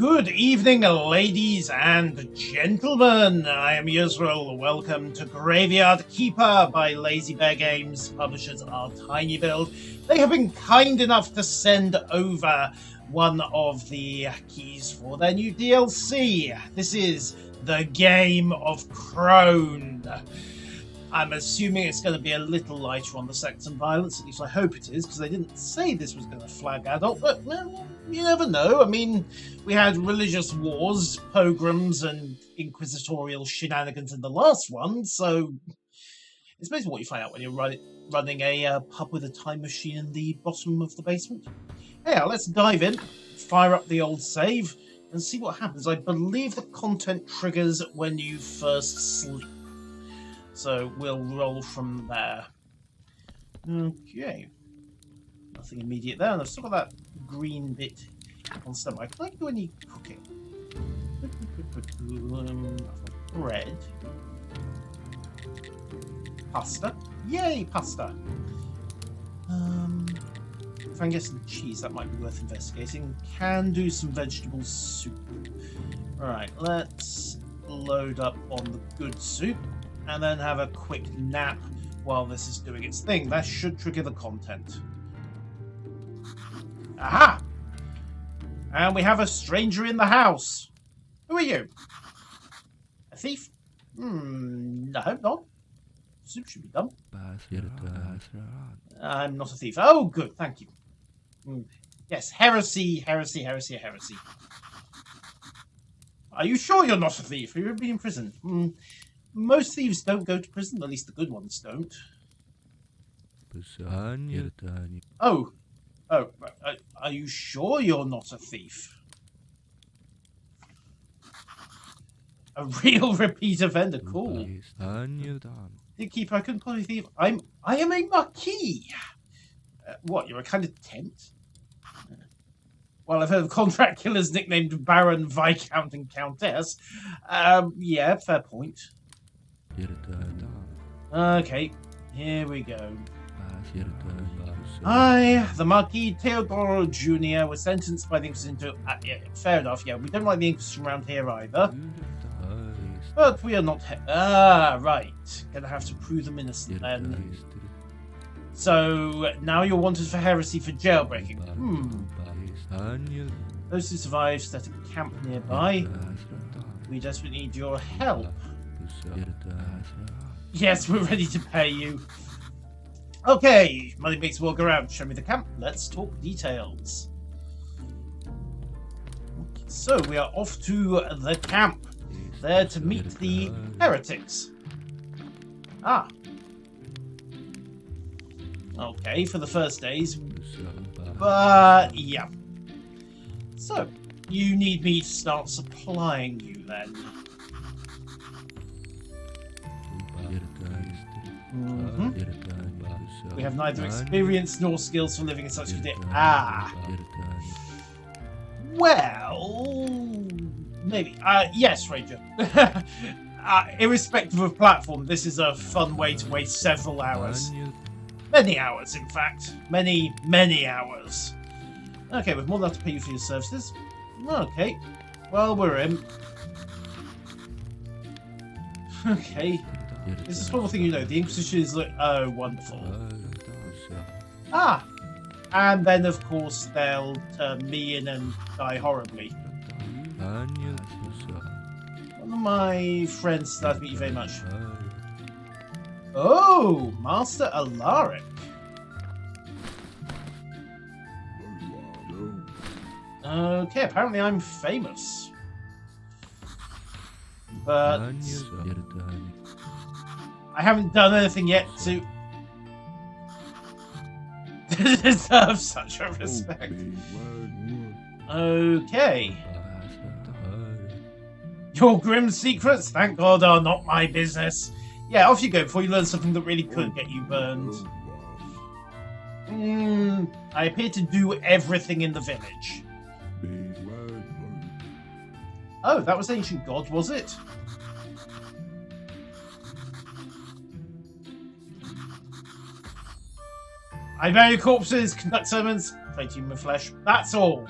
Good evening, ladies and gentlemen. I am Yusril. Welcome to Graveyard Keeper by Lazy Bear Games. Publishers are Tinybuild. They have been kind enough to send over one of the keys for their new DLC. This is the Game of Crone. I'm assuming it's going to be a little lighter on the sex and violence, at least I hope it is, because they didn't say this was going to flag adult, but well, you never know. I mean, we had religious wars, pogroms, and inquisitorial shenanigans in the last one, so it's basically what you find out when you're running a pub with a time machine in the bottom of the basement. Yeah, let's dive in, fire up the old save, and see what happens. I believe the content triggers when you first sleep. So we'll roll from there. Okay. Nothing immediate there. And I've still got that green bit on standby. Can I do any cooking? Bread. Pasta. Yay, pasta. If I can get some cheese, that might be worth investigating. Can do some vegetable soup. Alright, let's load up on the good soup. And then have a quick nap while this is doing its thing. That should trigger the content. Aha! And we have a stranger in the house. Who are you? A thief? No, not. Soup should be done. I'm not a thief. Oh, good, thank you. Yes, heresy, heresy, heresy, heresy. Are you sure you're not a thief? You'll be in prison. Most thieves don't go to prison, at least the good ones don't. Oh, are you sure you're not a thief? A real repeat offender, cool. Keeper, I couldn't call you a thief. I am a marquis. What, you're a kind of tempt? Well, I've heard of contract killers nicknamed Baron, Viscount, and Countess. Yeah, fair point. Okay, here we go. I, the Marquis Theodoro Jr., was sentenced by the Inquisition to... yeah, fair enough, yeah, we don't like the Inquisition around here either. But we are not... right. Gonna have to prove them innocent then. So, now you're wanted for heresy for jailbreaking. Those who survived set a camp nearby. We desperately need your help. Yes, we're ready to pay you. Okay, money makes the world go round. Show me the camp. Let's talk details. So we are off to the camp, there to meet the heretics. Ah. Okay, for the first days. But yeah. So, you need me to start supplying you then. We have neither experience nor skills for living in such conditions. Well, maybe. Yes, Ranger. Irrespective of platform, this is a fun way to waste several hours. Many hours, in fact. Many, many hours. Okay, we've more than enough to pay you for your services. Okay. Well, we're in. Okay. It's a small thing you know. The Inquisition is like, oh, wonderful. And then, of course, they'll turn me in and die horribly. One of my friends, nice to meet you very much. Oh, Master Alaric. Okay, apparently I'm famous. But I haven't done anything yet to deserve such a respect. Okay. Your grim secrets, thank God, are not my business. Yeah, off you go before you learn something that really could get you burned. I appear to do everything in the village. Oh, that was ancient god, was it? I bury corpses, conduct sermons, play human flesh. That's all.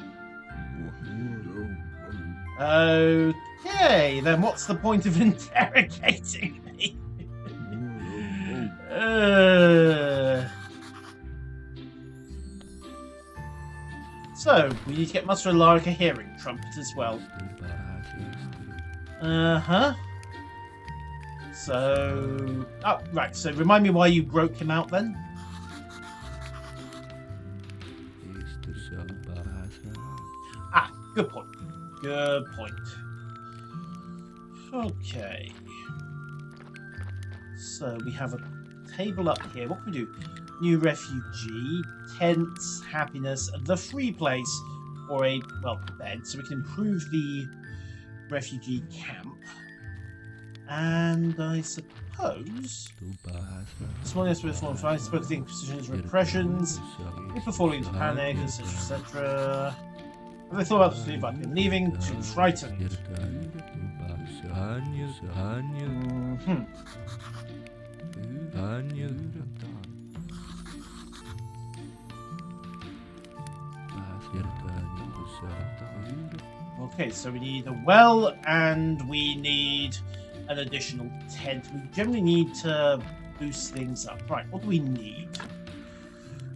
Okay, then what's the point of interrogating me? So, we need to get Master Alaric a hearing trumpet as well. Uh-huh. So... Oh, right, so remind me why you broke him out then? Ah, good point. Good point. Okay. So we have a table up here. What can we do? New refugee, tents, happiness, the free place, or a, well, bed. So we can improve the refugee camp. And I suppose... Smallness with one fight, spoke the Inquisition's repressions, people falling into panic, etc. Have they thought about this leave? I've been leaving, too frightened. Okay, so we need a well and we need an additional tent. We generally need to boost things up. Right, what do we need?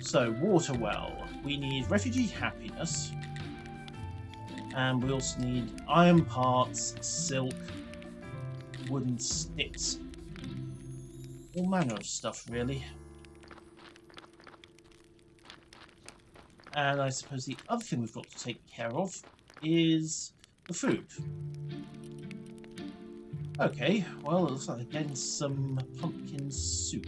So, water well. We need refugee happiness. And we also need iron parts, silk, wooden sticks. All manner of stuff, really. And I suppose the other thing we've got to take care of is the food. Okay, well, it looks like again some pumpkin soup.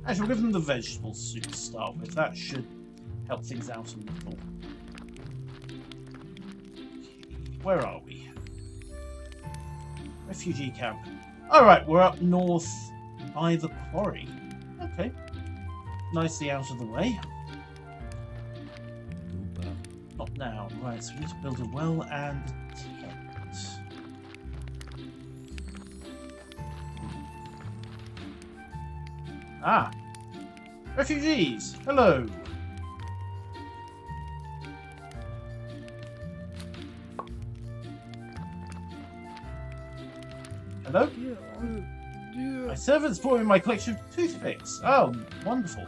Actually, we'll give them the vegetable soup to start with. That should help things out a little. Where are we? Refugee camp. Alright, we're up north by the quarry. Okay. Nicely out of the way. Not now. Right, so we need to build a well and a tent. Ah! Refugees! Hello! Hello? My servants brought me my collection of toothpicks. Oh, wonderful.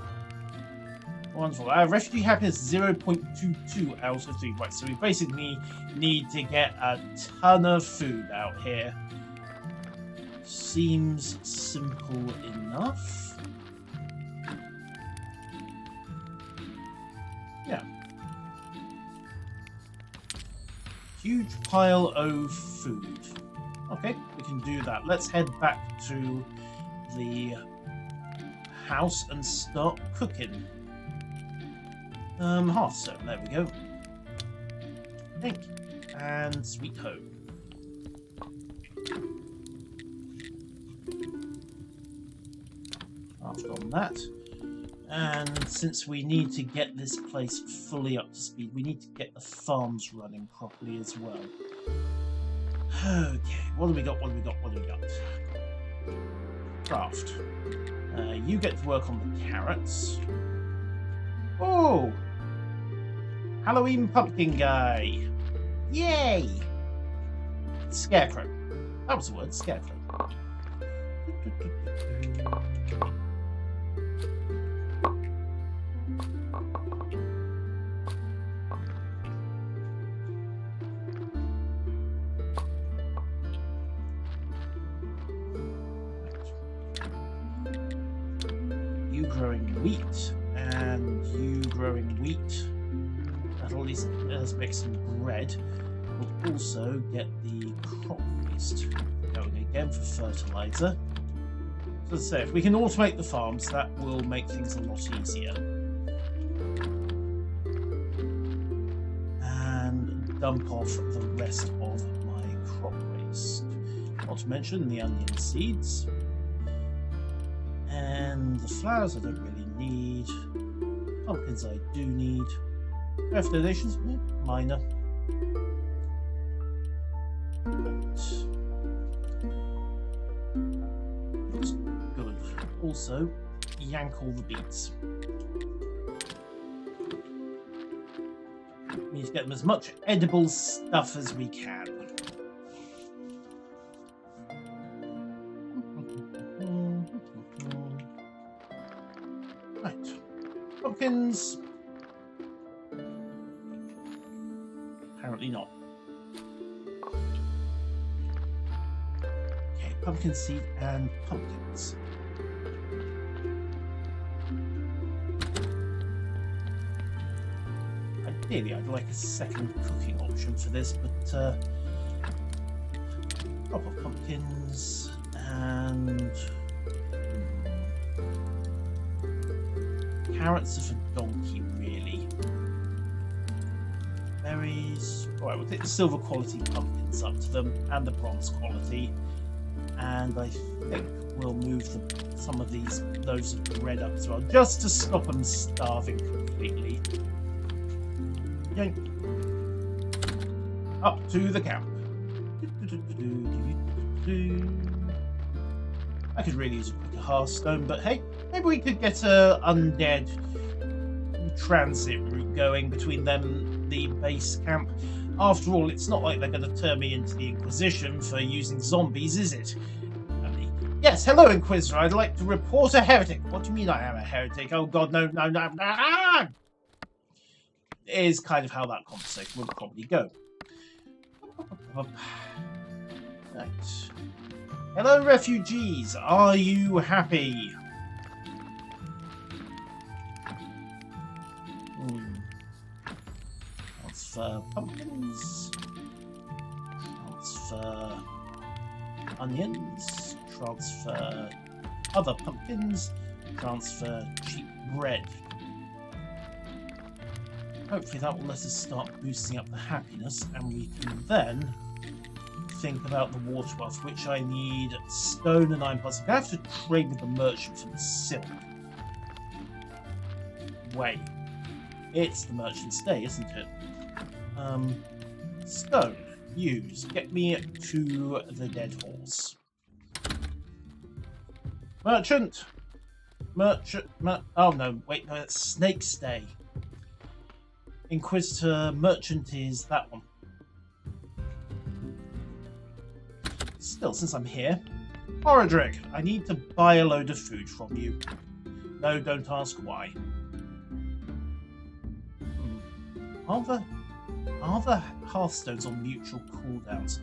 Wonderful. Refugee happiness 0.22 out of 3. Right, so we basically need to get a ton of food out here. Seems simple enough. Yeah. Huge pile of food. Okay, we can do that. Let's head back to the house and start cooking. Hearthstone, there we go. Thank you. And sweet home. After on that. And since we need to get this place fully up to speed, we need to get the farms running properly as well. Okay, what do we got? What do we got? What do we got? Craft. You get to work on the carrots. Oh! Halloween pumpkin guy. Yay! Scarecrow. That was the word, scarecrow. You growing wheat, and you growing wheat. That'll at least make some bread. We'll also get the crop waste going again for fertilizer. So as I say, if we can automate the farms, that will make things a lot easier. And dump off the rest of my crop waste. Not to mention the onion seeds. And the flowers I don't really need. Pumpkins I do need. Craft donations, minor. Looks good. Also, yank all the beets. need to get them as much edible stuff as we can. Right. Pumpkins. Apparently not. Okay, pumpkin seed and pumpkins. Ideally, I'd like a second cooking option for this, but crop of pumpkins and carrots are for donkey, really. Berries. Alright, we'll take the silver quality pumpkins up to them and the bronze quality. And I think we'll move some of those of the red up as well, just to stop them starving completely. Yank. Up to the camp. I could really use a quicker hearthstone, but hey, maybe we could get a undead transit route going between them, the base camp. After all, it's not like they're going to turn me into the Inquisition for using zombies, is it? Yes, hello, Inquisitor. I'd like to report a heretic. What do you mean I am a heretic? Oh God, no. Ah! Is kind of how that conversation would probably go. Right. Hello, refugees. Are you happy? Transfer pumpkins. Transfer onions. Transfer other pumpkins. Transfer cheap bread. Hopefully that will let us start boosting up the happiness, and we can then think about the water wealth, which I need stone and iron parts. I have to trade with the merchant for the silk. Wait, it's the merchant's day, isn't it? Stone, use. Get me to the dead horse. Merchant! Oh no, wait, no, it's Snake's Day. Inquisitor merchant is that one. Still, since I'm here, Orodric, I need to buy a load of food from you. No, don't ask why. Are the hearthstones on mutual cooldowns?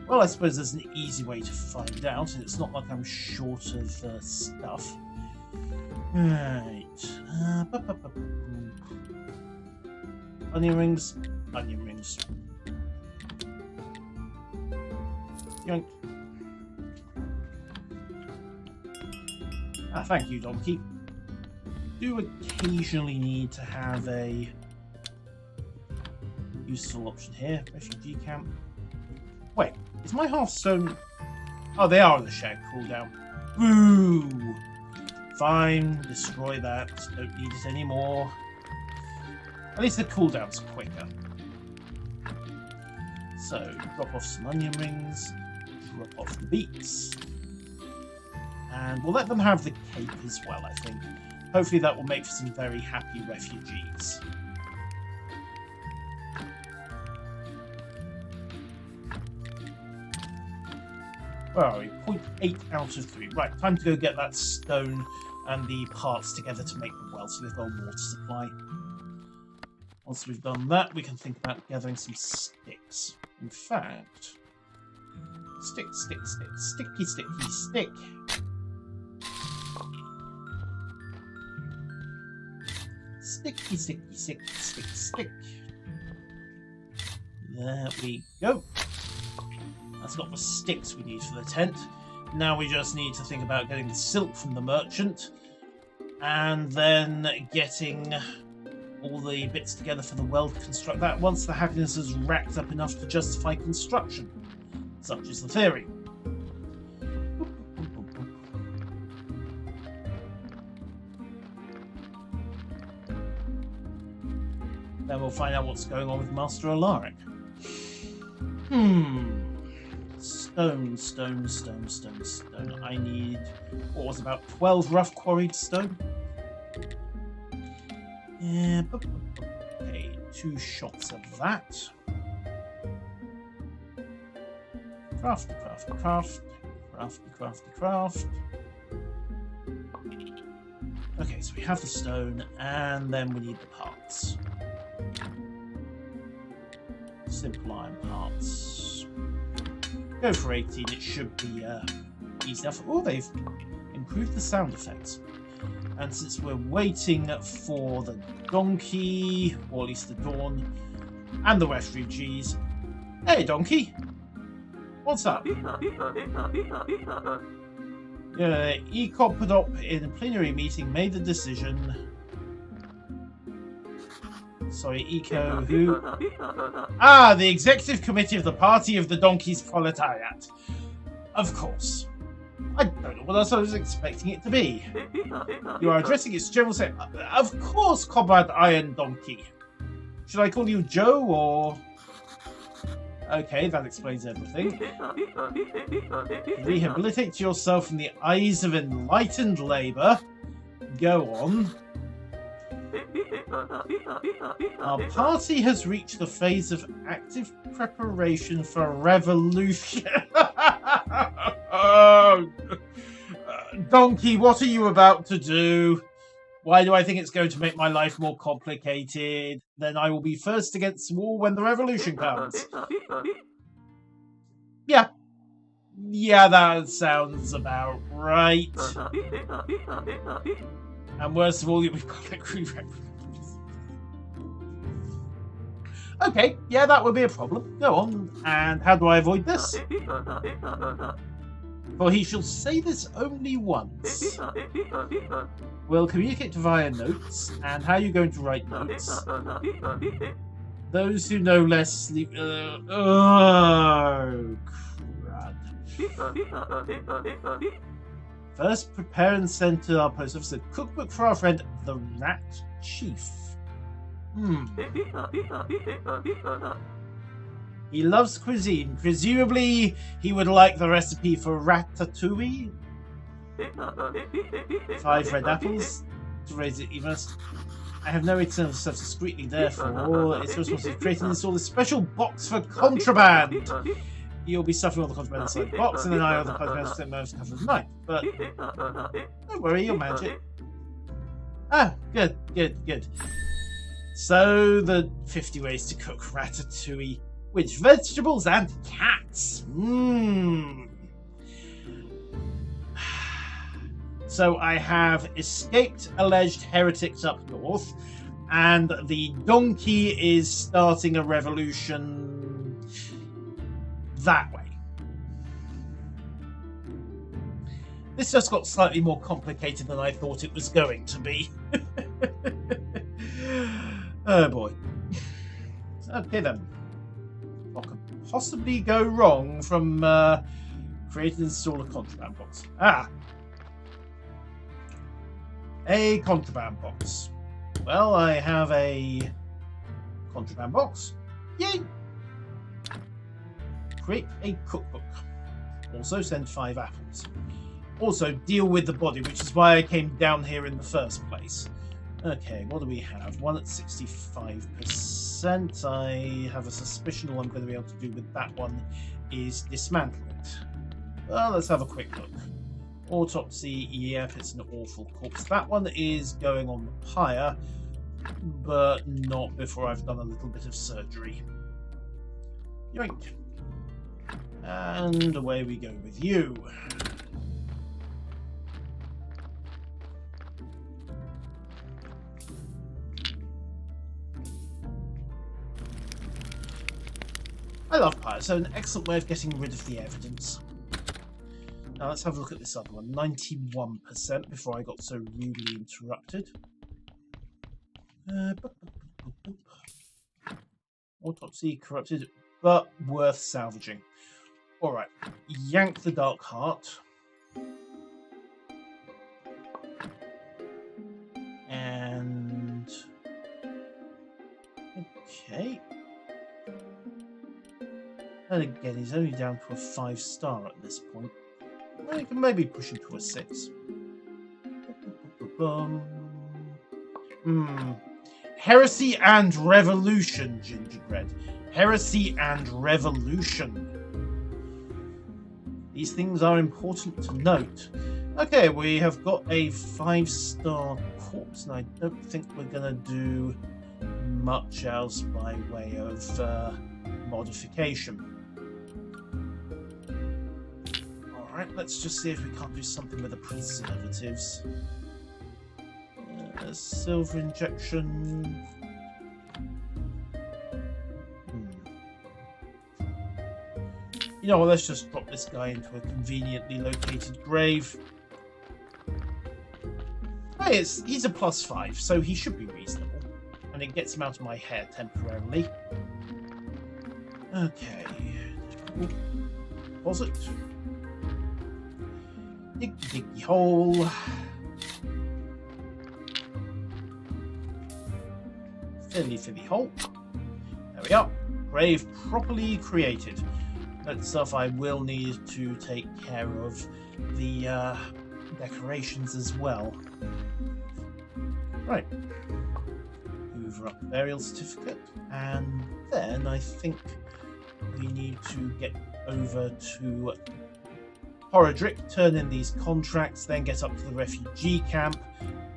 Well, I suppose there's an easy way to find out, and it's not like I'm short of stuff. Right. Onion rings. Onion rings. Yoink. Ah, thank you, donkey. Do occasionally need to have a useful option here. Refugee camp. Wait, is my hearthstone... Oh, they are on the shared cooldown. Boo! Fine, destroy that. Don't need it anymore. At least the cooldown's quicker. So, drop off some onion rings, drop off the beets, and we'll let them have the cake as well, I think. Hopefully that will make for some very happy refugees. Where are we? 0.8 out of 3. Right, time to go get that stone and the parts together to make the well, so they've got a water supply. Once we've done that, we can think about gathering some sticks. In fact, stick. Sticky. Stick. There we go. That's got the sticks we need for the tent. Now we just need to think about getting the silk from the merchant, and then getting all the bits together for the well to construct that once the happiness is racked up enough to justify construction. Such is the theory. Then we'll find out what's going on with Master Alaric. Stone. I need, what was about 12 rough quarried stone? Yeah, okay, 2 shots of that. Crafty, crafty, craft. Crafty, crafty, craft. Okay, so we have the stone, and then we need the parts. Simple iron parts. Go for 18, it should be easy enough. Oh, they've improved the sound effects. And since we're waiting for the donkey, or at least the dawn, and the refugees... Hey, donkey! What's up? ECOPDOP in a plenary meeting made the decision... Sorry, Eco who? Ah, the Executive Committee of the Party of the Donkey's Proletariat. Of course. I don't know what else I was expecting it to be. You are addressing its general say. Of course, Comrade Iron Donkey. Should I call you Joe or... Okay, that explains everything. Rehabilitate yourself in the eyes of enlightened labour. Go on. Our party has reached the phase of active preparation for revolution. Oh, Donkey, what are you about to do? Why do I think it's going to make my life more complicated? Then I will be first against the wall when the revolution comes. Yeah. Yeah, that sounds about right. And worst of all, you'll be public re-references. Okay, yeah, that would be a problem. Go on. And how do I avoid this? For he shall say this only once. We'll communicate via notes. And how are you going to write notes? Those who know less sleep... oh, crud. First, prepare and send to our post office a cookbook for our friend, the Rat Chief. He loves cuisine. Presumably, he would like the recipe for ratatouille. 5 red apples. To raise it, you must... I have no way to send stuff discreetly, therefore, it's responsible for creating and install a special box for contraband. You'll be stuffing all the contraband inside the box, and then I will the contraband most cover of the night. But don't worry, you'll manage it. Ah, good, good, good. So the 50 ways to cook ratatouille with vegetables and cats. So I have escaped alleged heretics up north, and the donkey is starting a revolution that way. This just got slightly more complicated than I thought it was going to be. Oh boy. Okay then. What could possibly go wrong from create and install a contraband box? Ah! A contraband box. Well, I have a contraband box. Yay! Create a cookbook. Also send 5 apples. Also deal with the body, which is why I came down here in the first place. Okay, what do we have? One at 65%. I have a suspicion all I'm going to be able to do with that one is dismantle it. Well, let's have a quick look. Autopsy, yep, it's an awful corpse. That one is going on the pyre, but not before I've done a little bit of surgery. Yoink. And away we go with you. I love pyre, so an excellent way of getting rid of the evidence. Now let's have a look at this other one. 91% before I got so rudely interrupted. Autopsy corrupted, but worth salvaging. Alright, yank the dark heart. And... okay. And again, he's only down to a 5-star at this point. Well, you can maybe push him to a 6. Heresy and Revolution, Gingerbread. Heresy and Revolution. These things are important to note. Okay, we have got a 5-star corpse, and I don't think we're going to do much else by way of modification. Alright, let's just see if we can't do something with the preservatives. Silver injection. You know what, let's just drop this guy into a conveniently located grave. Hey, he's a +5, so he should be reasonable. And it gets him out of my hair temporarily. Okay. Deposit. Diggy hole. Filly hole. There we are. Grave properly created. That stuff I will need to take care of the decorations as well. Right. Hoover up the burial certificate, and then I think we need to get over to Horodric, turn in these contracts, then get up to the refugee camp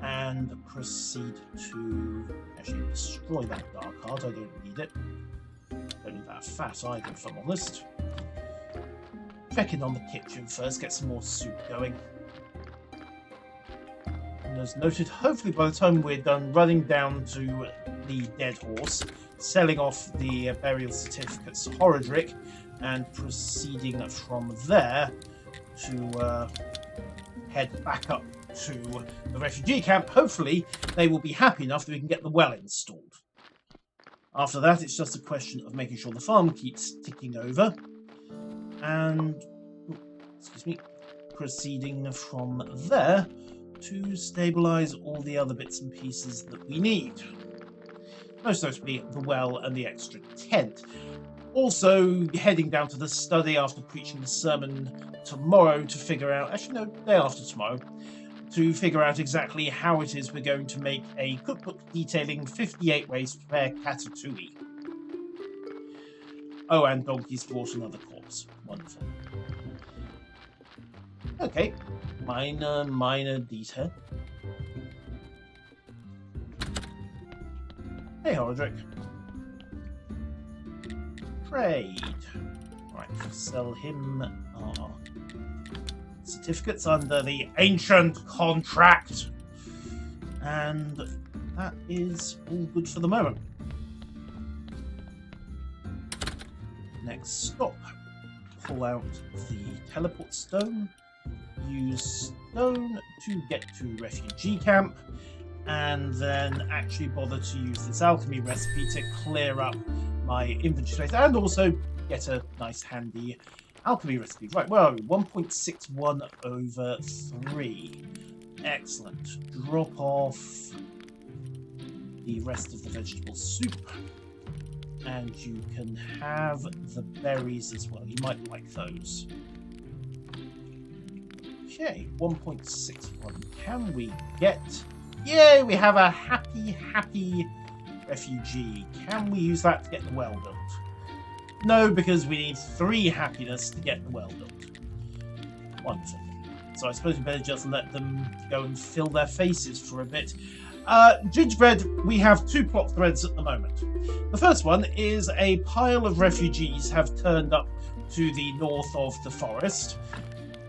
and proceed to actually destroy that dark card. I don't need it. Don't need that fat either, if I'm honest. Check in on the kitchen first, get some more soup going. And as noted, hopefully by the time we're done running down to the dead horse, selling off the burial certificates to Horodric, and proceeding from there to head back up to the refugee camp. Hopefully they will be happy enough that we can get the well installed. After that, it's just a question of making sure the farm keeps ticking over, and proceeding from there to stabilise all the other bits and pieces that we need. Most notably the well and the extra tent. Also heading down to the study after preaching the sermon tomorrow to figure out, actually no, day after tomorrow, to figure out exactly how it is we're going to make a cookbook detailing 58 ways to prepare catatouille. Oh, and Donkey's brought another corpse. Wonderful. Okay, minor detail. Hey, Horodric. Trade. Right, sell him our certificates under the ancient contract. And that is all good for the moment. Next stop. Pull out the teleport stone. Use stone to get to refugee camp. And then actually bother to use this alchemy recipe to clear up my inventory space and also get a nice handy alchemy recipe. Right, where are we? 1.61 over 3. Excellent. Drop off the rest of the vegetable soup. And you can have the berries as well. You might like those. Okay, 1.61. Can we get... Yay, we have a happy refugee. Can we use that to get the well built? No, because we need 3 happiness to get the well built. Wonderful. So I suppose we better just let them go and fill their faces for a bit. Gingerbread, we have 2 plot threads at the moment. The first one is a pile of refugees have turned up to the north of the forest,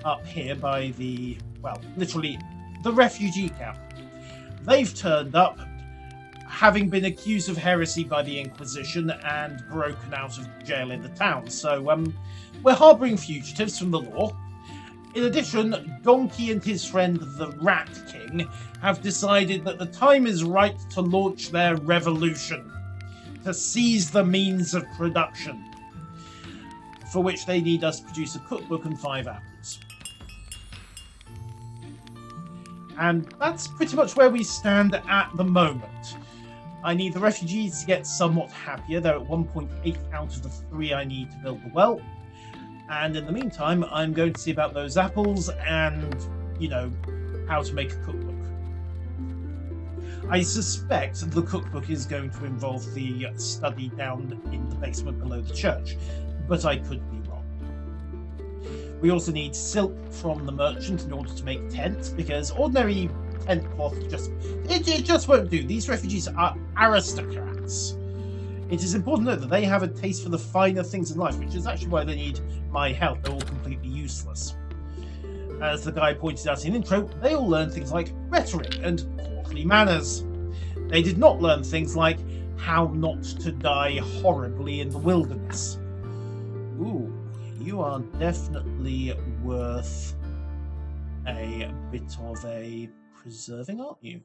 up here by the, well, literally the refugee camp. They've turned up, having been accused of heresy by the Inquisition and broken out of jail in the town. So we're harbouring fugitives from the law. In addition, Donkey and his friend the Rat King have decided that the time is right to launch their revolution, to seize the means of production, for which they need us to produce a cookbook and 5 apples. And that's pretty much where we stand at the moment. I need the refugees to get somewhat happier. They're at 1.8 out of the 3 I need to build the well. And in the meantime, I'm going to see about those apples and, you know, how to make a cookbook. I suspect the cookbook is going to involve the study down in the basement below the church, but I could be wrong. We also need silk from the merchant in order to make tents, because ordinary tent cloth just won't do. These refugees are aristocrats. It is important to note that they have a taste for the finer things in life, which is actually why they need my help. They're all completely useless. As the guy pointed out in intro, they all learn things like rhetoric and courtly manners. They did not learn things like how not to die horribly in the wilderness. Ooh, you are definitely worth a bit of a preserving, aren't you?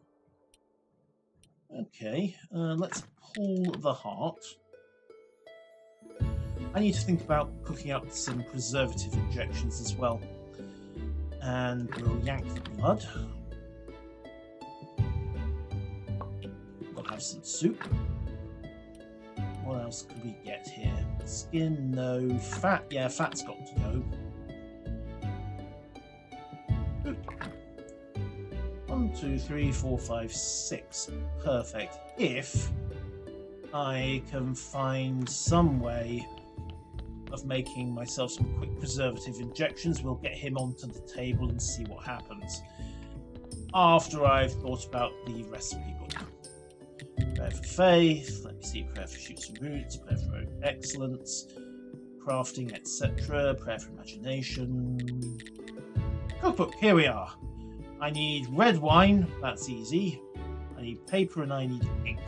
Okay, let's pull the heart. I need to think about cooking up some preservative injections as well. And we'll yank the blood. We'll have some soup. What else could we get here? Skin, no. Fat, yeah, fat's got to go. Good. 1, 2, 3, 4, 5, 6. Perfect. If I can find some way of making myself some quick preservative injections, we'll get him onto the table and see what happens. After I've thought about the recipe book. Prayer for faith, let me see, prayer for shoots and roots, prayer for excellence, crafting, etc., prayer for imagination. Cookbook, here we are. I need red wine, that's easy. I need paper and I need ink.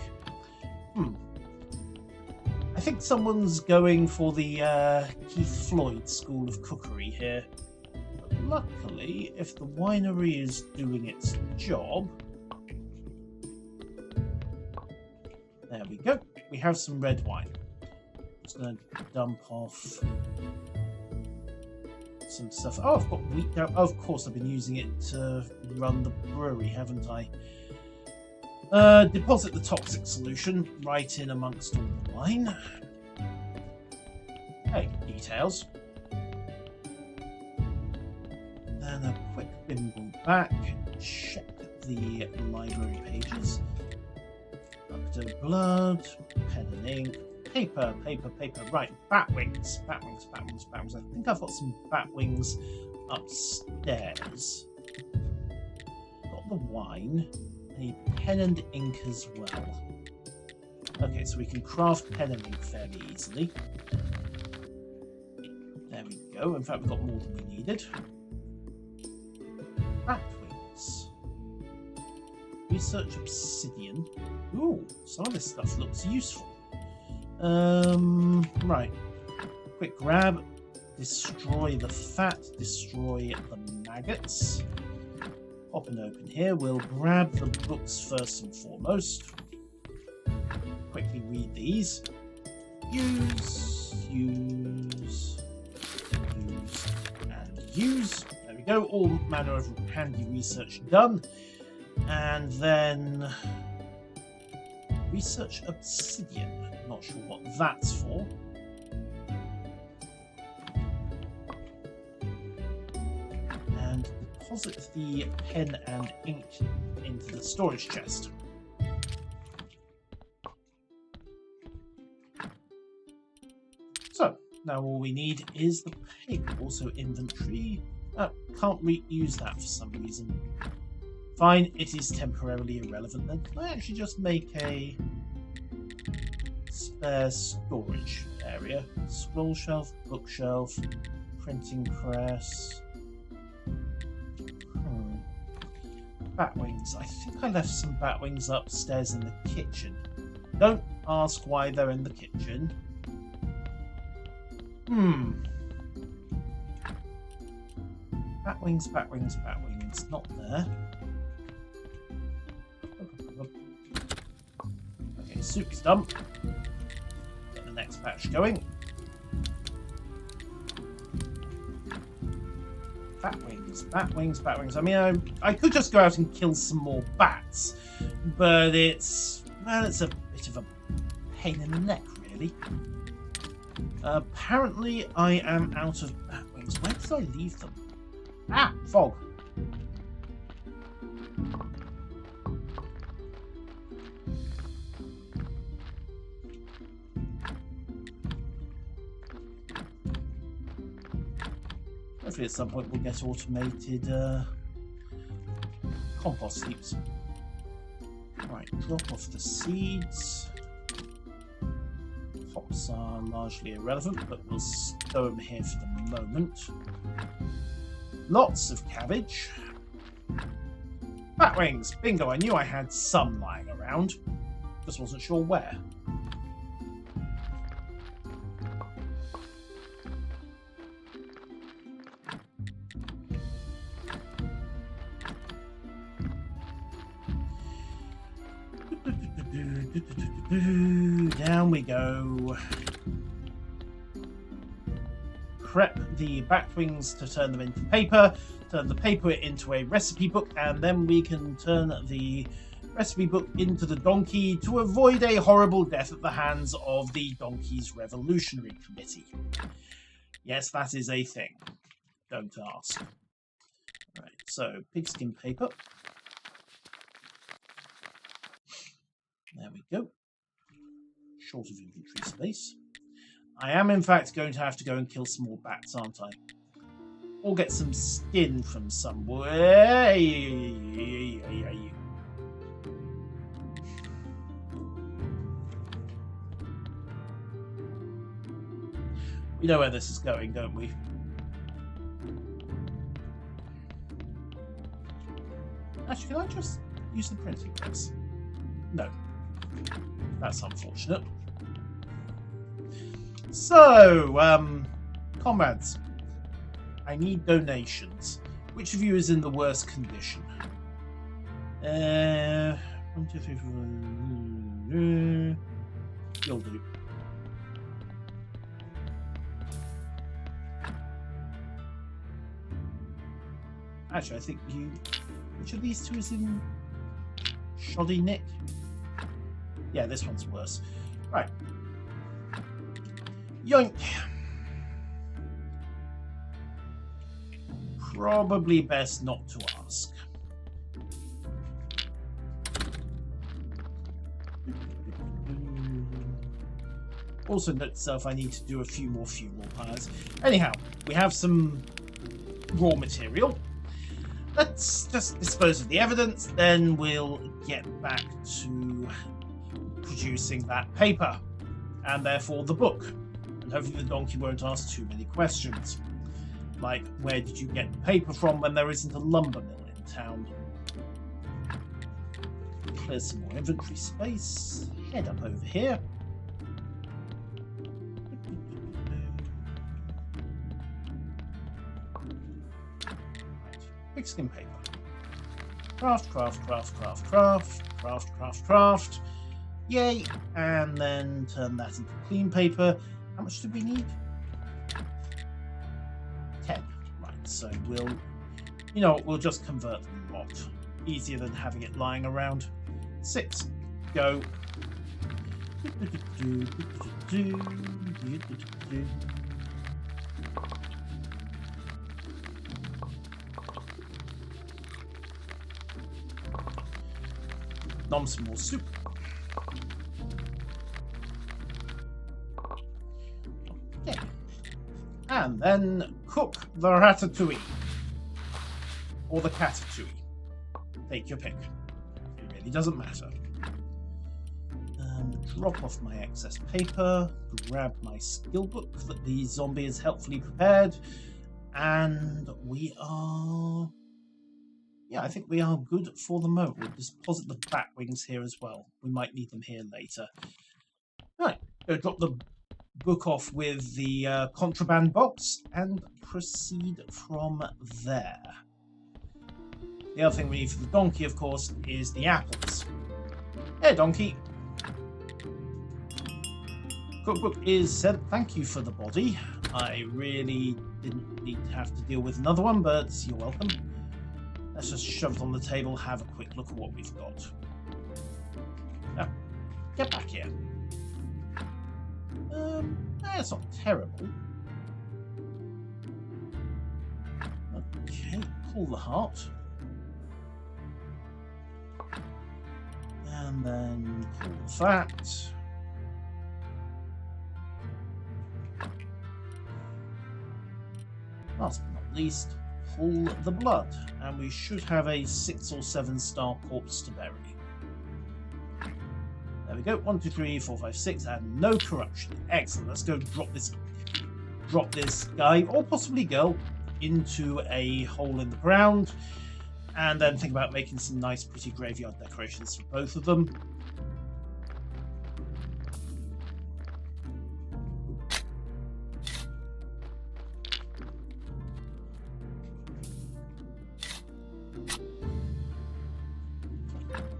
I think someone's going for the Keith Floyd School of Cookery here. But luckily, if the winery is doing its job... There we go. We have some red wine. Just going to dump off some stuff. Oh, I've got wheat down. Oh, of course, I've been using it to run the brewery, haven't I? Deposit the toxic solution right in amongst all the wine. Hey, details. And a quick bimble back. Check the library pages. Bucket of blood, pen and ink, paper. Right, bat wings. I think I've got some bat wings upstairs. Got the wine. I need pen and ink as well. Okay, so we can craft pen and ink fairly easily. There we go. In fact, we've got more than we needed. Bat wings. Research obsidian. Ooh, some of this stuff looks useful. Right. Quick grab. Destroy the fat. Destroy the maggots. Pop and open here. We'll grab the books first and foremost. Quickly read these. Use, and use. There we go. All manner of handy research done. And then research obsidian. Not sure what that's for. And deposit the pen and ink into the storage chest. So, now all we need is the paper. Also inventory. Can't use that for some reason. Fine, it is temporarily irrelevant then. Can I actually just make a spare storage area? Scroll shelf, bookshelf, printing press. Bat wings. I think I left some bat wings upstairs in the kitchen. Don't ask why they're in the kitchen. Bat wings. Not there. Okay, soup's done. Get the next batch going. Bat wings. I mean, I could just go out and kill some more bats, but it's a bit of a pain in the neck, really. Apparently, I am out of bat wings. Where did I leave them? Ah, fog. hopefully at some point we'll get automated compost heaps. Right, drop off the seeds. Hops are largely irrelevant, but we'll stow them here for the moment. Lots of cabbage. Batwings! Bingo, I knew I had some lying around. Just wasn't sure where. Down we go. Prep the batwings to turn them into paper, turn the paper into a recipe book, and then we can turn the recipe book into the donkey to avoid a horrible death at the hands of the Donkey's Revolutionary Committee. Yes, that is a thing. Don't ask. Right, so pigskin paper. There we go. Short of inventory space. I am, in fact, going to have to go and kill some more bats, aren't I? Or get some skin from somewhere. We know where this is going, don't we? Actually, can I just use the printing press? No. That's unfortunate. So, comrades, I need donations. Which of you is in the worst condition? 1, 2, 3, 4. You'll do. Actually, I think you. Which of these two is in shoddy nick? Yeah, this one's worse. Right. Yoink. Probably best not to ask. Also note to self, I need to do a few more funeral pyres. Anyhow, we have some raw material. Let's just dispose of the evidence, then we'll get back to producing that paper, and therefore the book. And hopefully the donkey won't ask too many questions. Like, where did you get the paper from when there isn't a lumber mill in town? Clear some more inventory space. Head up over here. Pigskin paper. Craft, craft, craft, craft, craft, craft, craft, craft. Yay! And then turn that into clean paper. How much do we need? 10. Right, so we'll, you know, we'll just convert them a lot. Easier than having it lying around. 6. Go. Nom some more soup. Okay. And then cook the ratatouille. Or the catatouille. Take your pick. It really doesn't matter. Drop off my excess paper. Grab my skill book that the zombie has helpfully prepared. And we are... yeah, I think we are good for the moment. We'll deposit the bat wings here as well. We might need them here later. Right, go drop the book off with the contraband box and proceed from there. The other thing we need for the donkey, of course, is the apples. Here, donkey. Cookbook is sent. Thank you for the body. I really didn't need to have to deal with another one, but you're welcome. Let's just shove it on the table, have a quick look at what we've got. Now, get back here. That's not terrible. Okay, pull the heart. And then pull the fat. Last but not at least pull the blood, and we should have a 6 or 7 star corpse to bury. There we go. 1, 2, 3, 4, 5, 6, and no corruption. Excellent. Let's go drop this guy, or possibly girl, into a hole in the ground, and then think about making some nice, pretty graveyard decorations for both of them.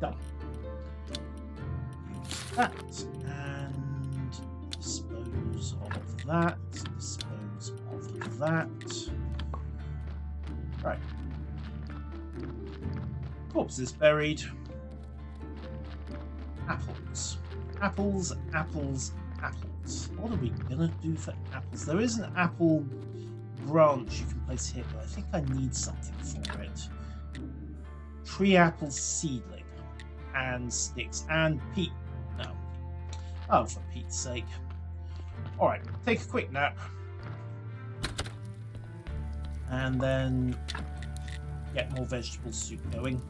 Done. That, and dispose of that, dispose of that. Right. Corpse is buried. Apples. Apples, apples, apples. What are we gonna do for apples? There is an apple branch you can place here, but I think I need something for it. Tree apple seedling. And sticks. And peat. No. Oh, for Pete's sake. Alright, take a quick nap. And then get more vegetable soup going.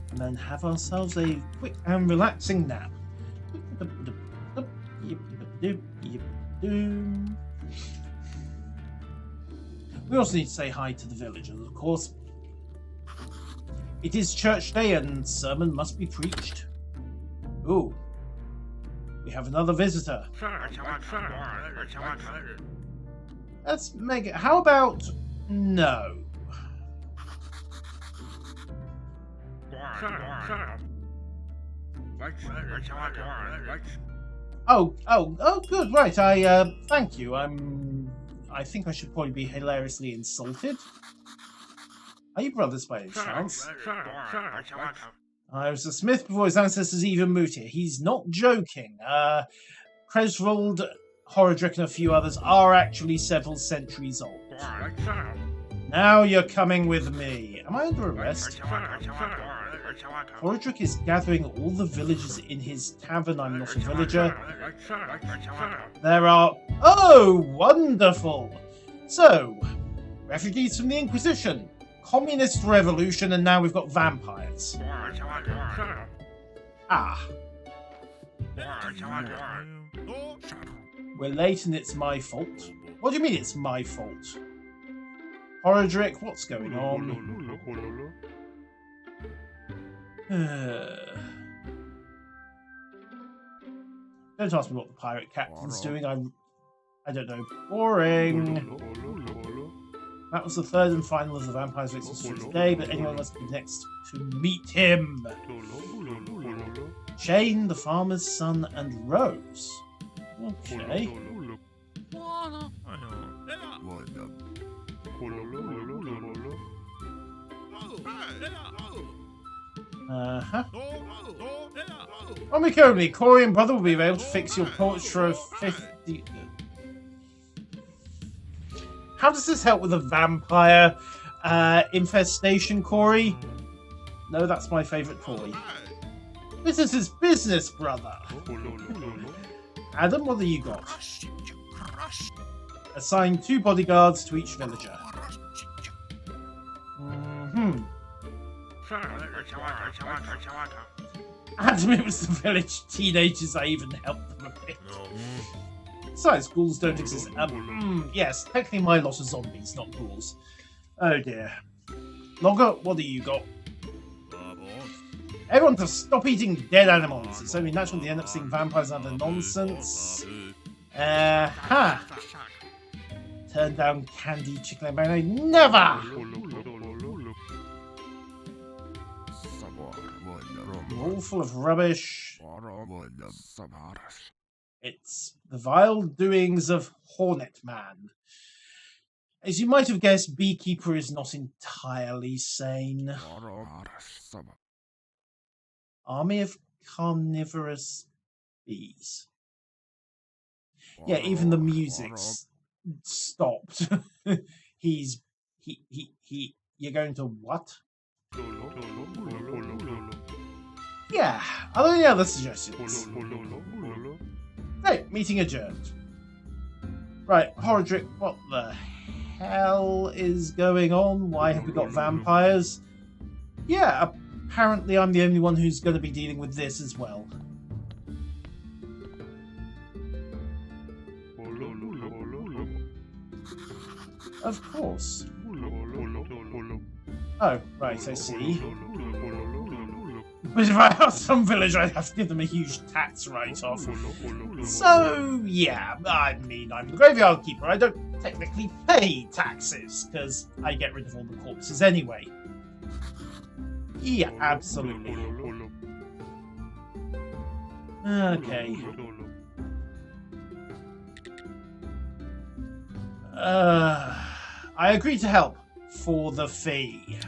And then have ourselves a quick and relaxing nap. We also need to say hi to the villagers, of course. It is church day and sermon must be preached. Ooh. We have another visitor. Let's make it. How about no? Oh, good. Right. Thank you. I think I should probably be hilariously insulted. Are you brothers by any chance? I was a smith before his ancestors even moved here. He's not joking. Creswold, Horadric, and a few others are actually several centuries old. Now you're coming with me. Am I under arrest? Horadric is gathering all the villagers in his tavern. I'm not a villager. There are... Oh, wonderful! So, refugees from the Inquisition, Communist Revolution, and now we've got vampires. Ah. We're late and it's my fault. What do you mean it's my fault? Horadric, what's going on? Don't ask me what the pirate captain's doing. I don't know. Boring. That was the third and final of the vampires victims for today, but anyone must be next to meet him. Shane, the farmer's son, and Rose. Okay. Uh-huh. Omikomi, Corey and brother will be able to fix your porch for a 50... How does this help with a vampire infestation, Corey? No, that's my favourite toy. Business is business, brother. Adam, what have you got? Assign 2 bodyguards to each villager. Adam, it was the village teenagers. I even helped them a bit. Besides, ghouls don't exist. Yes, technically my lot are zombies, not ghouls. Oh dear. Logger, what do you got? Everyone to stop eating dead animals. It's only natural they end up seeing vampires and other nonsense. Turn down candy, chicken and marinade. Never! All full of rubbish. It's the vile doings of Hornet Man. As you might have guessed, Beekeeper is not entirely sane. Army of carnivorous bees. Yeah, even the music's stopped. You're going to what? Yeah, are there any other suggestions? Hey, meeting adjourned. Right, Horadric, what the hell is going on? Why have we got vampires? Yeah, apparently I'm the only one who's going to be dealing with this as well. Of course. Oh, right, I see. But if I have some village, I'd have to give them a huge tax write-off. So, yeah, I mean, I'm the graveyard keeper. I don't technically pay taxes, because I get rid of all the corpses anyway. Yeah, absolutely. Okay. I agree to help for the fee.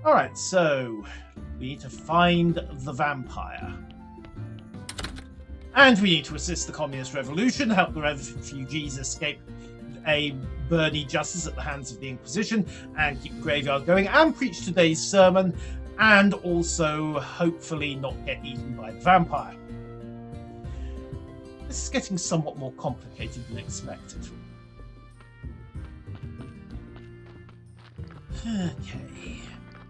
Alright, so we need to find the vampire. And we need to assist the Communist Revolution, help the refugees escape a Bernie justice at the hands of the Inquisition, and keep the graveyard going, and preach today's sermon, and also hopefully not get eaten by the vampire. This is getting somewhat more complicated than expected. Okay.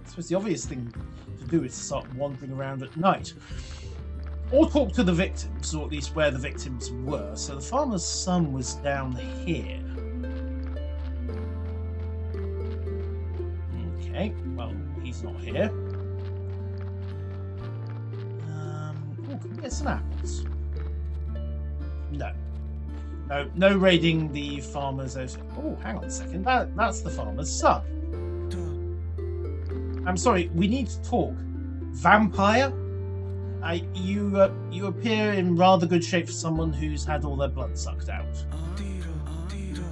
I suppose the obvious thing to do is to start wandering around at night. Or talk to the victims, or at least where the victims were. So the farmer's son was down here. Okay, well, he's not here. Oh, can we get some apples? No. No raiding the farmer's... Oh, hang on a second. That's the farmer's son. I'm sorry, we need to talk. Vampire? You appear in rather good shape for someone who's had all their blood sucked out.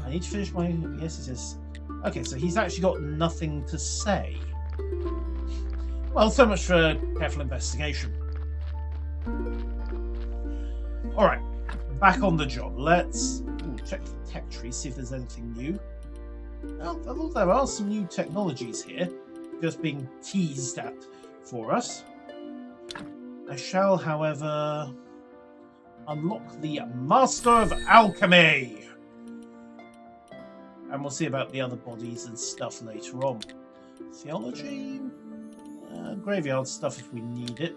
I need to finish my... Yes. Okay, so he's actually got nothing to say. Well, so much for careful investigation. Alright, back on the job. Let's check the tech tree, see if there's anything new. Well, I thought there are some new technologies here, just being teased at for us. I shall, however, unlock the Master of Alchemy. And we'll see about the other bodies and stuff later on. Theology, graveyard stuff if we need it.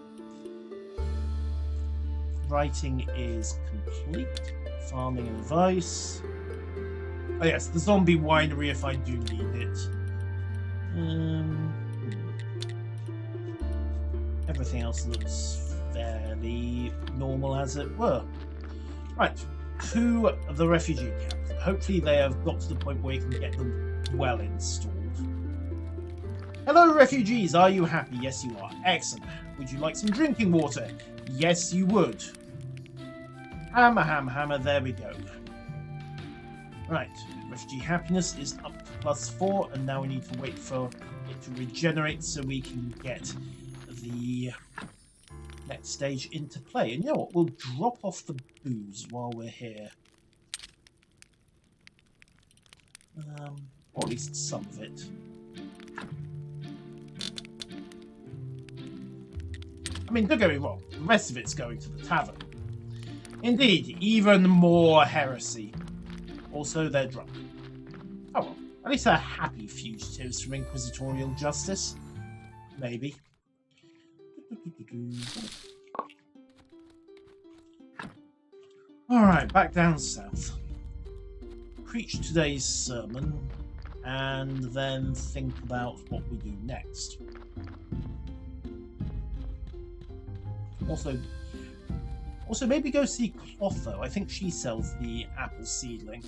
Writing is complete. Farming advice. Oh yes, the zombie winery if I do need it. Everything else looks fairly normal as it were. Right, to the refugee camp. Hopefully they have got to the point where you can get them well installed. Hello refugees, are you happy? Yes you are. Excellent. Would you like some drinking water? Yes you would. Hammer, there we go. Right, refugee happiness is up to +4 and now we need to wait for it to regenerate so we can get the next stage into play. And you know what, we'll drop off the booze while we're here. Or at least some of it. I mean, don't get me wrong, the rest of it's going to the tavern. Indeed, even more heresy. Also, they're drunk. Oh well, at least they're happy fugitives from inquisitorial justice. Maybe. Alright, back down south. Preach today's sermon, and then think about what we do next. Also maybe go see Clotho. I think she sells the apple seedling.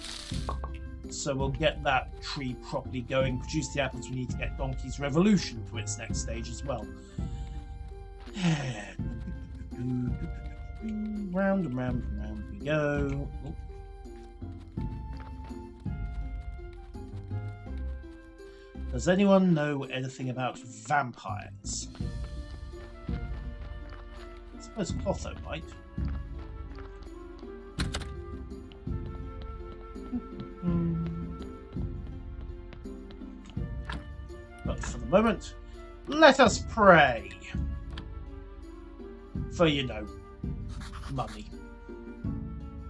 So we'll get that tree properly going, produce the apples we need to get Donkey's Revolution to its next stage as well. Round and round and round we go. Does anyone know anything about vampires? I suppose Clotho might. But for the moment, let us pray for, you know, money.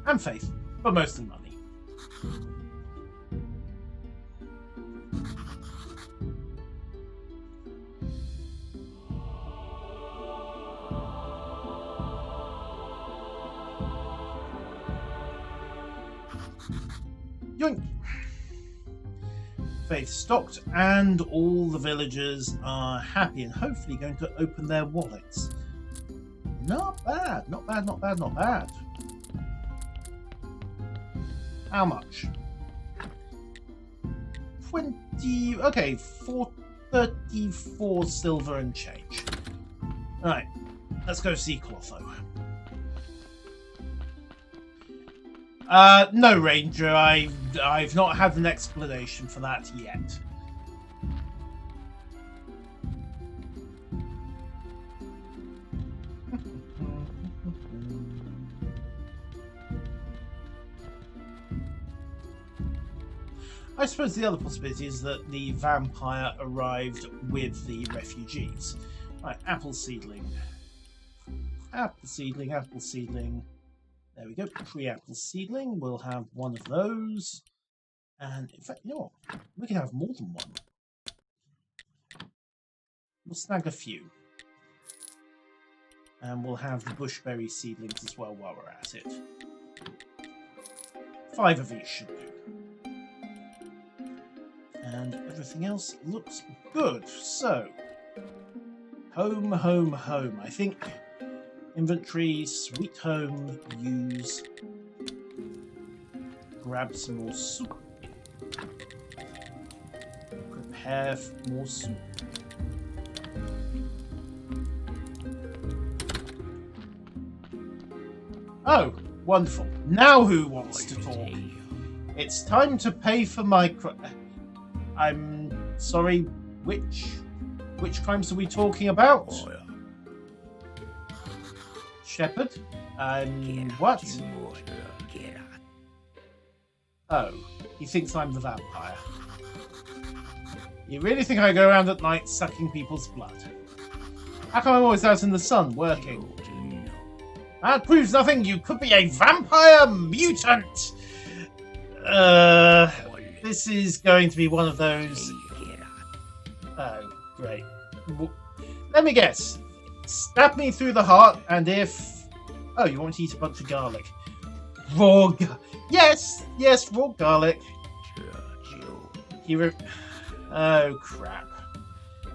And faith, but mostly money. Yoink! Faith stocked, and all the villagers are happy and hopefully going to open their wallets. Not bad, not bad, not bad, not bad. How much? 20. Okay, 434 silver and change. Alright, let's go see Clotho. No, Ranger, I've not had an explanation for that yet. I suppose the other possibility is that the vampire arrived with the refugees. Right, apple seedling. Apple seedling, apple seedling. There we go, pre-apple seedling. We'll have one of those. And in fact, you know what? We can have more than one. We'll snag a few. And we'll have the bushberry seedlings as well while we're at it. 5 of each should do. And everything else looks good. So, home, home, home. I think inventory, sweet home, use, grab some more soup, prepare more soup. Oh, wonderful. Now who wants to talk? It's time to pay for my I'm sorry, which crimes are we talking about? Shepherd? What? Oh, he thinks I'm the vampire. You really think I go around at night sucking people's blood? How come I'm always out in the sun working? That proves nothing. You could be a vampire mutant. This is going to be one of those. Oh, great. Let me guess. Stab me through the heart, and if... Oh, you want to eat a bunch of garlic. Raw Yes, raw garlic. Oh, crap.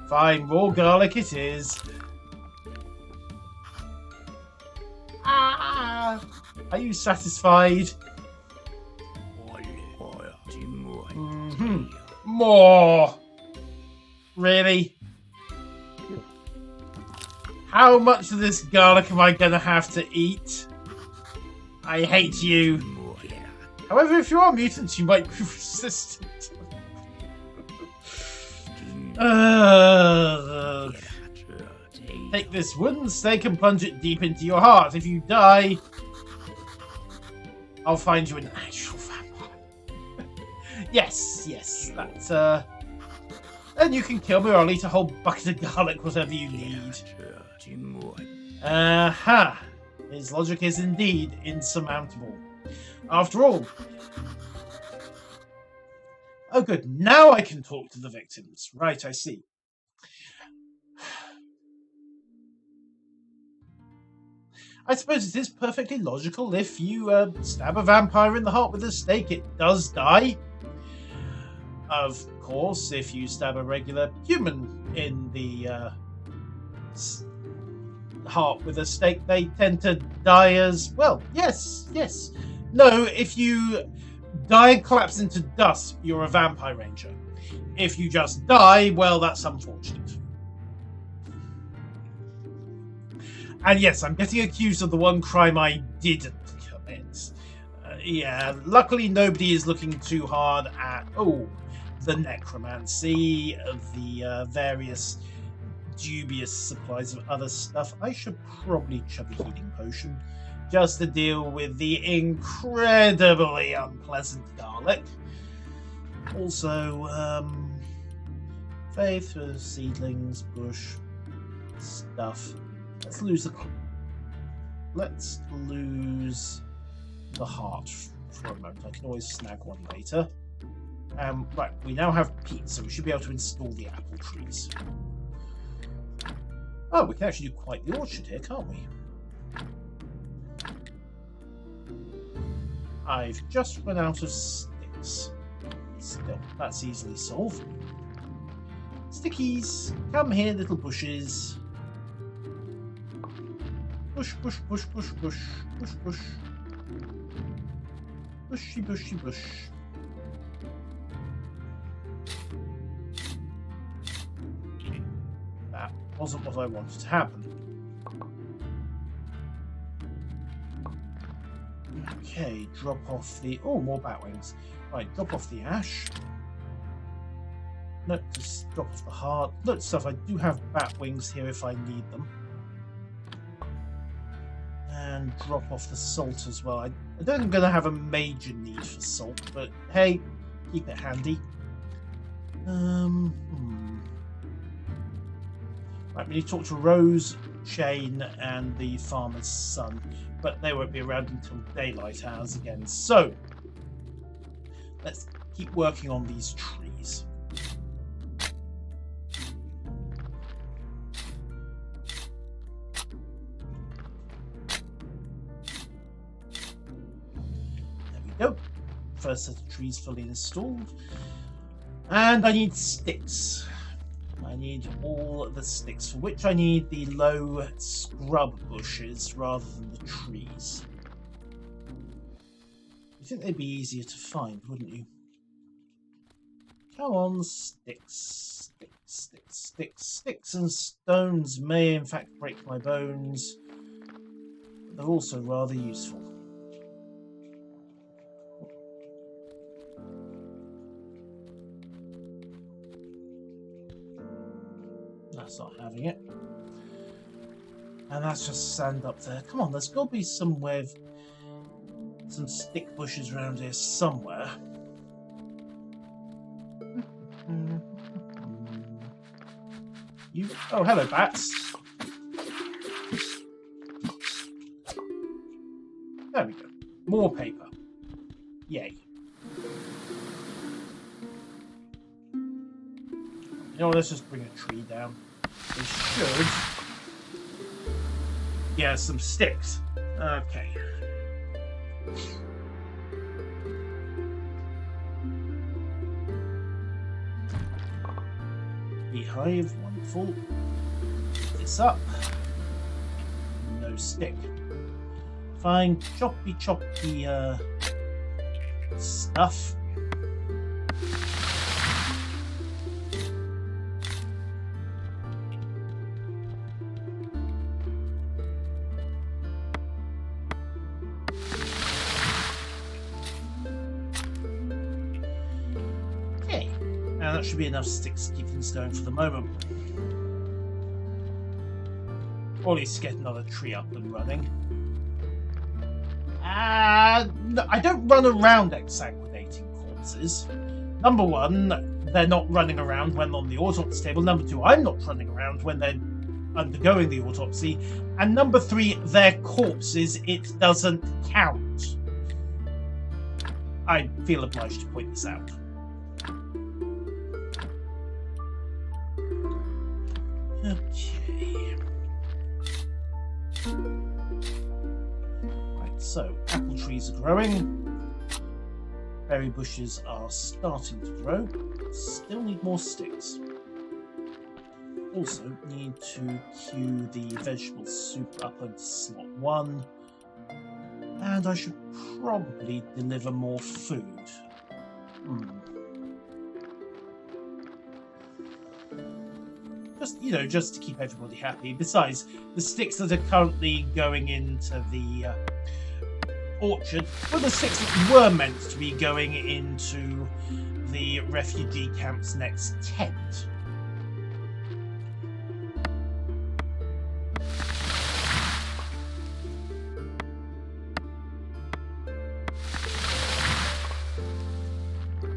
Fine, raw garlic it is. Ah! Are you satisfied? More! Really? How much of this garlic am I gonna have to eat? I hate you. However, if you are mutants, you might be resistant. Take this wooden stake and plunge it deep into your heart. If you die, I'll find you an actual vampire. Yes, that's then you can kill me, or I'll eat a whole bucket of garlic, whatever you need. Aha! His logic is indeed insurmountable. After all... Oh good, now I can talk to the victims. Right, I see. I suppose it is perfectly logical. If you stab a vampire in the heart with a stake, it does die. Of course, if you stab a regular human in the heart with a stake, they tend to die as well. Yes. No, if you die and collapse into dust, you're a vampire ranger. If you just die, well, that's unfortunate. And yes, I'm getting accused of the one crime I didn't commit. Yeah, luckily nobody is looking too hard at, the necromancy, the various dubious supplies of other stuff. I should probably chug a healing potion just to deal with the incredibly unpleasant garlic. Also, faith, seedlings, bush, stuff. Let's lose the heart for a moment. I can always snag one later. Right, we now have peat, so we should be able to install the apple trees. Oh, we can actually do quite the orchard here, can't we? I've just run out of sticks. Still, that's easily solved. Stickies, come here, little bushes. Bush, bush, bush, bush, bush, bush, bush. Bushy, bushy, bush. That wasn't what I wanted to happen. Okay, drop off the... Oh, more bat wings. Right, drop off the ash. No, just drop off the heart. Look, stuff, I do have bat wings here if I need them. And drop off the salt as well. I don't think I'm going to have a major need for salt, but hey, keep it handy. Right, we need to talk to Rose, Shane, and the farmer's son, but they won't be around until daylight hours again. So, let's keep working on these trees. There we go. First set of trees fully installed. And I need sticks. I need all the sticks, for which I need the low scrub bushes rather than the trees. You think they'd be easier to find, wouldn't you? Come on, sticks, sticks, sticks, sticks. Sticks and stones may in fact break my bones, but they're also rather useful. That's not having it. And that's just sand up there. Come on, there's got to be somewhere, some stick bushes around here somewhere. You? Oh, hello, bats. There we go. More paper. Yay. You know, let's just bring a tree down. We should. Yeah, some sticks. Okay. Beehive, wonderful. Pick this up. No stick. Fine, choppy stuff. That should be enough sticks to keep things going for the moment. Or at least get another tree up and running. No, I don't run around exsanguinating corpses. Number one, they're not running around when on the autopsy table. Number two, I'm not running around when they're undergoing the autopsy. And number three, they're corpses. It doesn't count. I feel obliged to point this out. Okay. Right, so apple trees are growing. Berry bushes are starting to grow. Still need more sticks. Also need to queue the vegetable soup up into slot 1. And I should probably deliver more food. Just, you know, just to keep everybody happy. Besides, the sticks that are currently going into the orchard were the sticks that were meant to be going into the refugee camp's next tent.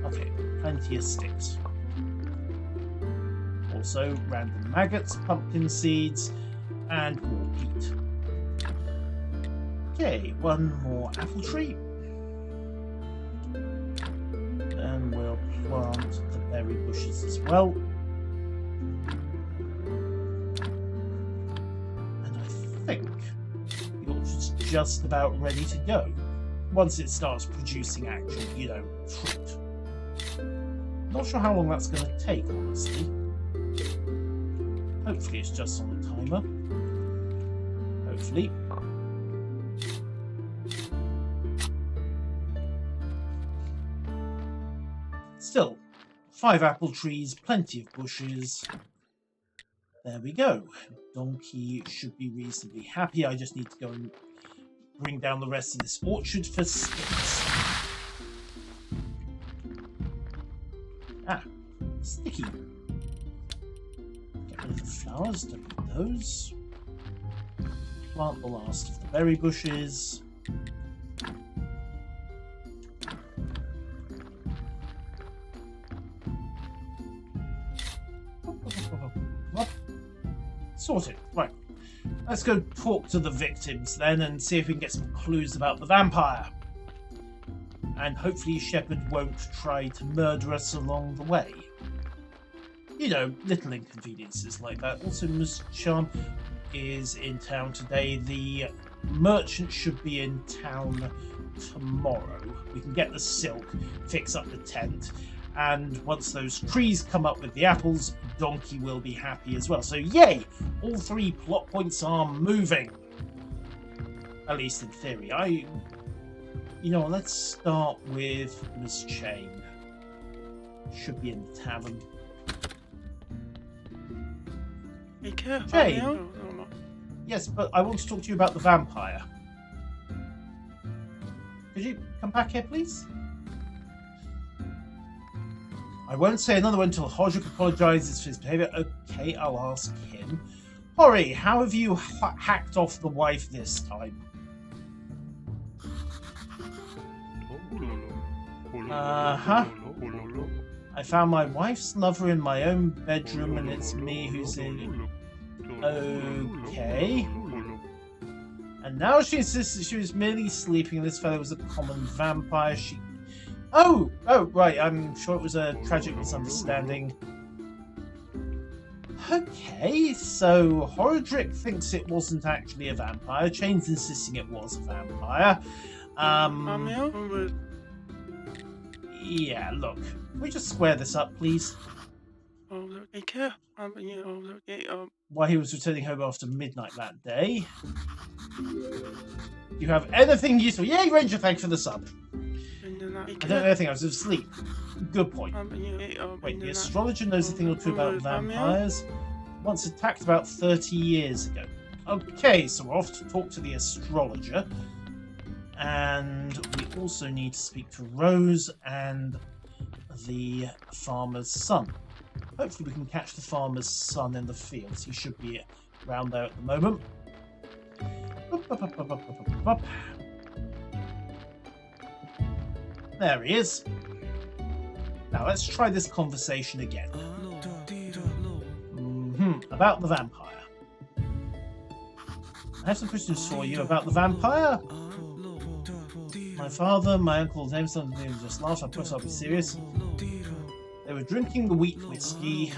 Okay, plenty of sticks. Also, random maggots, pumpkin seeds, and more peat. Okay, one more apple tree. plant the berry bushes as well. And I think the orchard's just about ready to go. Once it starts producing actual, fruit. Not sure how long that's going to take, honestly. Hopefully it's just on the timer. Hopefully. Still, 5 apple trees, plenty of bushes. There we go. Donkey should be reasonably happy. I just need to go and bring down the rest of this orchard for sticks. Ah, sticky. Get rid of the flowers, don't need those. Plant the last of the berry bushes. Sorted. Right. Let's go talk to the victims then and see if we can get some clues about the vampire. And hopefully Shepherd won't try to murder us along the way. Little inconveniences like that. Also, Miss Charm is in town today. The merchant should be in town tomorrow. We can get the silk, fix up the tent, and once those trees come up with the apples, Donkey will be happy as well. So yay! All 3 plot points are moving. At least in theory. Let's start with Miss Chain. Should be in the tavern. Chain? Yes, but I want to talk to you about the vampire. Could you come back here, please? I won't say another one until Hodrick apologises for his behaviour. Okay, I'll ask him. Hori, how have you hacked off the wife this time? Uh-huh. I found my wife's lover in my own bedroom and it's me who's in... Okay. And now she insists that she was merely sleeping and this fellow was a common vampire. Oh, right, I'm sure it was a tragic misunderstanding. Okay, so Horodrick thinks it wasn't actually a vampire. Chain's insisting it was a vampire. Yeah, look, can we just square this up, please? Why he was returning home after midnight that day. You have anything useful? Yay, Ranger, thanks for the sub. I don't know anything, I was asleep. Good point. Wait, the astrologer knows a thing or two about vampires. Once attacked about 30 years ago. Okay, so we're off to talk to the astrologer. And we also need to speak to Rose and the farmer's son. Hopefully we can catch the farmer's son in the fields. He should be around there at the moment. There he is. Now let's try this conversation again. About the vampire. I have some questions for you about the vampire. My father, my uncle, name's something just laughed. I promise I'll be serious. They were drinking the wheat whiskey,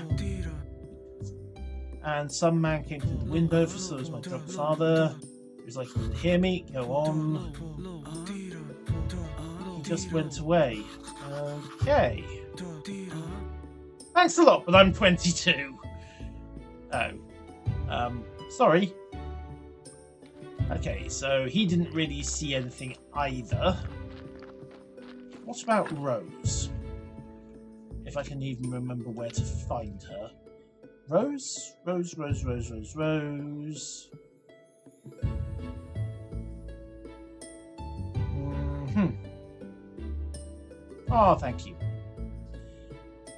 and some man came through the window, so was my drunk father. He was like, he didn't hear me. Go on. He just went away. Okay. Thanks a lot, but I'm 22. Oh. Sorry. Okay, so he didn't really see anything either. What about Rose? If I can even remember where to find her. Rose? Rose. Oh, thank you.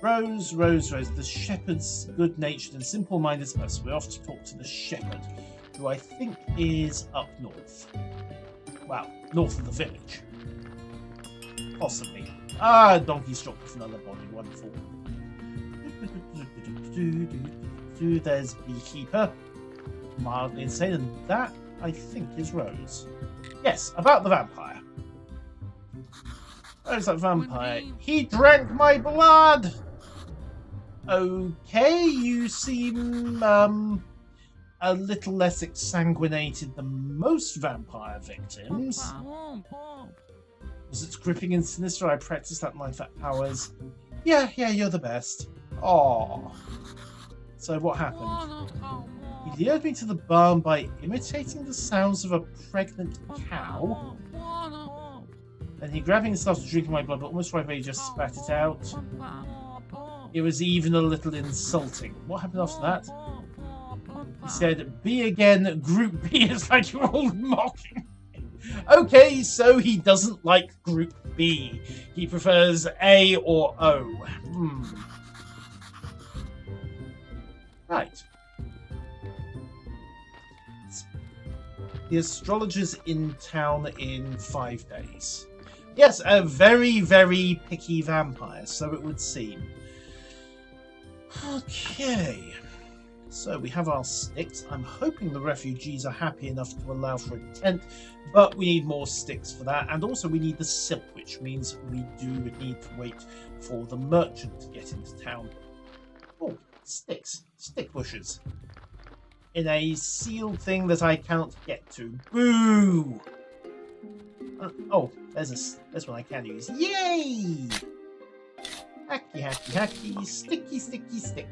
Rose. The shepherd's good-natured and simple-minded person. We're off to talk to the shepherd, who I think is up north. Well, north of the village. Possibly. Ah, donkey's dropped with another body. Wonderful. There's Beekeeper. Mildly insane, and that, I think, is Rose. Yes, about the vampire. Where's that vampire? He drank my blood! Okay, you seem, a little less exsanguinated than most vampire victims. Was it gripping and sinister? I practiced that line for hours. Yeah, you're the best. Aww. So what happened? He lured me to the barn by imitating the sounds of a pregnant cow. Then he grabbed himself to drink my blood, but almost right away he just spat it out. It was even a little insulting. What happened after that? He said, B again, Group B. It's like you're all mocking. Okay, so he doesn't like Group B. He prefers A or O. Right. The astrologer's in town in 5 days. Yes, a very, very picky vampire, so it would seem. Okay. So we have our sticks. I'm hoping the refugees are happy enough to allow for a tent, but we need more sticks for that. And also we need the silk, which means we do need to wait for the merchant to get into town. Oh, sticks. Stick bushes. In a sealed thing that I cannot get to. Boo! Oh, there's one I can use. Yay! Hacky, hacky, hacky. Sticky, sticky, stick.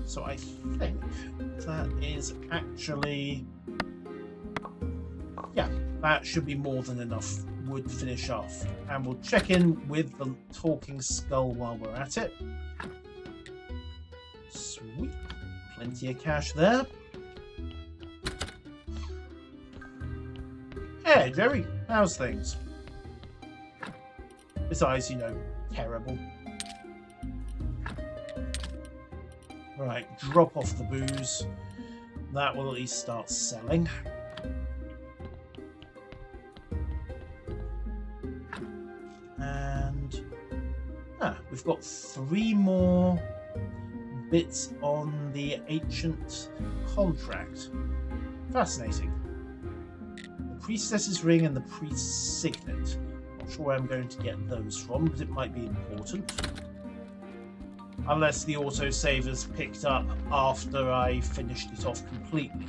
So I think that is actually... yeah, that should be more than enough wood to finish off. And we'll check in with the talking skull while we're at it. Sweet. Plenty of cash there. Hey, Jerry, how's things? Besides, you know, terrible. Right, drop off the booze. That will at least start selling. And we've got 3 more bits on the ancient contract. Fascinating. The priestess's ring and the priest's signet. Not sure where I'm going to get those from, but it might be important. Unless the autosaver's picked up after I finished it off completely.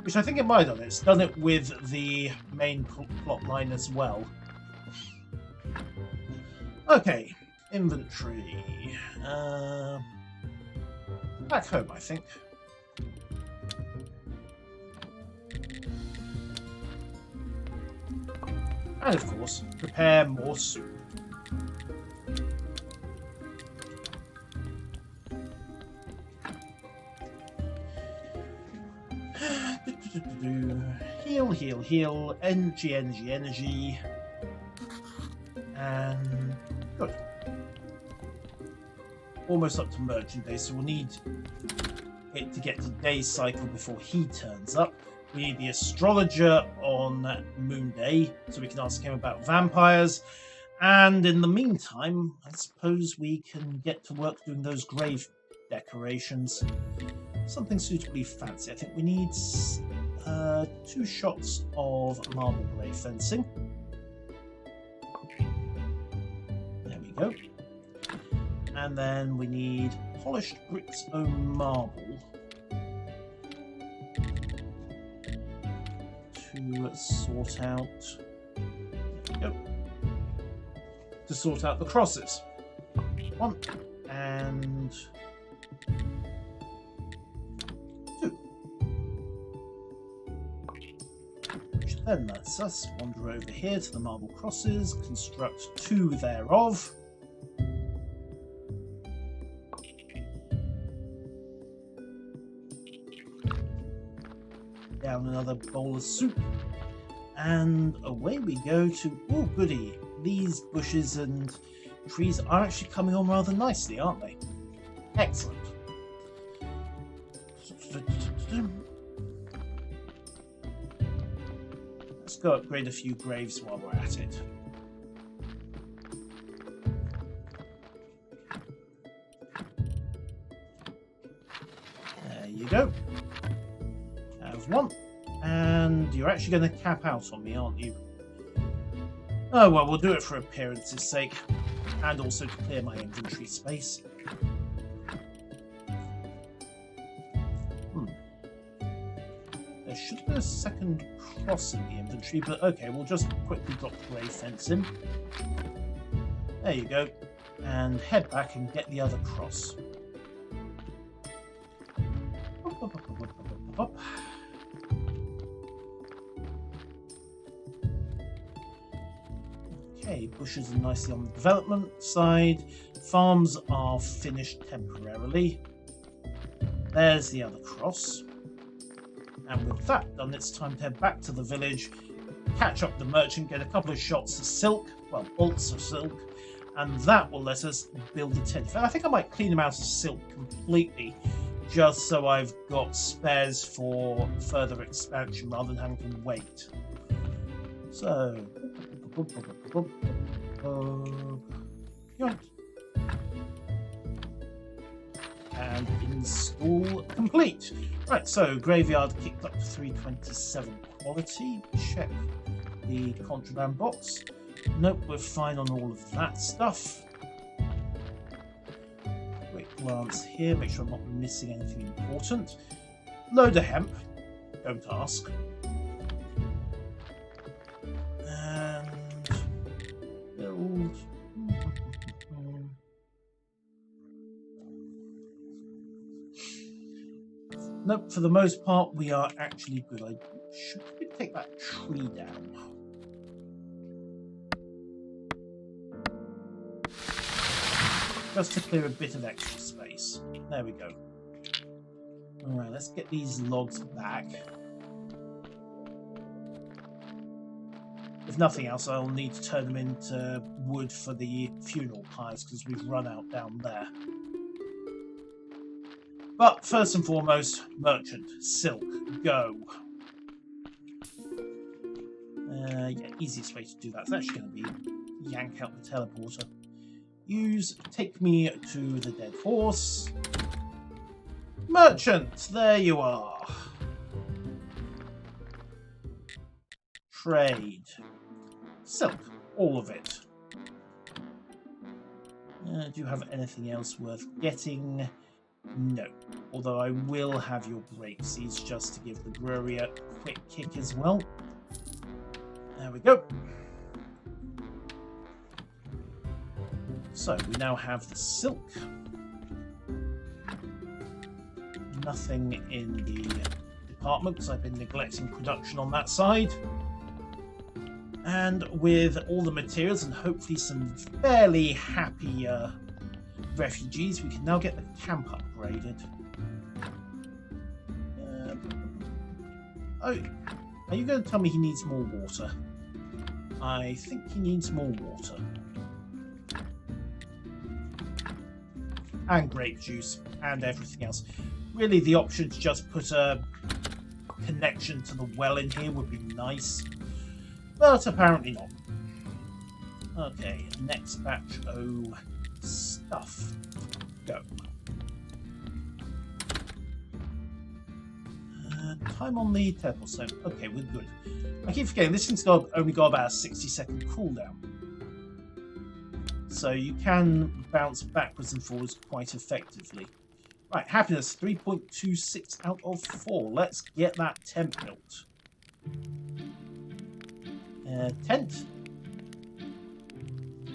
Which I think it might have done. It's done it with the main plot line as well. Okay, inventory. Back home, I think. And of course, prepare more soup. Heal, heal, heal. Energy, energy, energy. And good. Almost up to merchant day, so we'll need it to get to day's cycle before he turns up. We need the astrologer on Moon Day, so we can ask him about vampires. And in the meantime, I suppose we can get to work doing those grave decorations. Something suitably fancy. I think we need 2 shots of marble grey fencing. There we go. And then we need polished brick's own marble to sort out. There we go. To sort out the crosses. 1 and 2. Which then lets us wander over here to the marble crosses, construct 2 thereof. Down another bowl of soup, and away we go to, oh goody, these bushes and trees are actually coming on rather nicely, aren't they? Excellent. Let's go upgrade a few graves while we're at it. There you go. Have 1. And you're actually going to cap out on me, aren't you? Oh well, we'll do it for appearance's sake, and also to clear my inventory space. There should be a second cross in the inventory, but okay, we'll just quickly drop the grey fence in. There you go. And head back and get the other cross. Okay, bushes are nicely on the development side. Farms are finished temporarily. There's the other cross. And with that done, it's time to head back to the village, catch up the merchant, get a couple of shots of silk, well, bolts of silk, and that will let us build the tent. I think I might clean them out of silk completely, just so I've got spares for further expansion rather than having to wait. So, and install complete. Right, so graveyard kicked up to 327 quality. Check the contraband box. Nope, we're fine on all of that stuff. Quick glance here, make sure I'm not missing anything important. Load of hemp, don't ask. And build. Nope, for the most part, we are actually good. I should take that tree down. Just to clear a bit of extra space. There we go. Alright, let's get these logs back. If nothing else, I'll need to turn them into wood for the funeral pyres because we've run out down there. But first and foremost, merchant, silk, go. Yeah, easiest way to do that is actually going to be yank out the teleporter. Take me to the dead horse. Merchant, there you are. Trade. Silk, all of it. Do you have anything else worth getting? No, although I will have your grape seeds just to give the brewery a quick kick as well. There we go. So we now have the silk. Nothing in the department because I've been neglecting production on that side. And with all the materials and hopefully some fairly happy refugees, we can now get the camp upgraded. Oh, are you going to tell me he needs more water? I think he needs more water. And grape juice and everything else. Really, the option to just put a connection to the well in here would be nice, but apparently not. Okay, next batch of stuff. Go. Time on the teleport stone. Okay, we're good. I keep forgetting this thing's only got about a 60-second cooldown. So you can bounce backwards and forwards quite effectively. Right, happiness 3.26 out of 4. Let's get that tent built. Tent.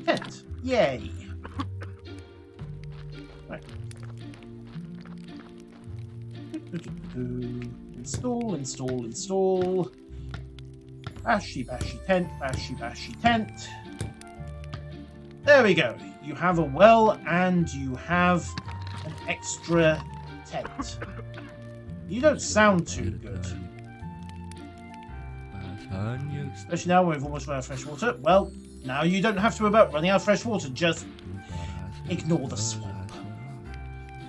Tent. Yay. Right. Install, install, install. Bashy, bashy tent, bashy, bashy tent. There we go. You have a well and you have an extra tent. You don't sound too good. Especially now when we've almost run out of fresh water. Well, now you don't have to worry about running out of fresh water. Just ignore the swamp.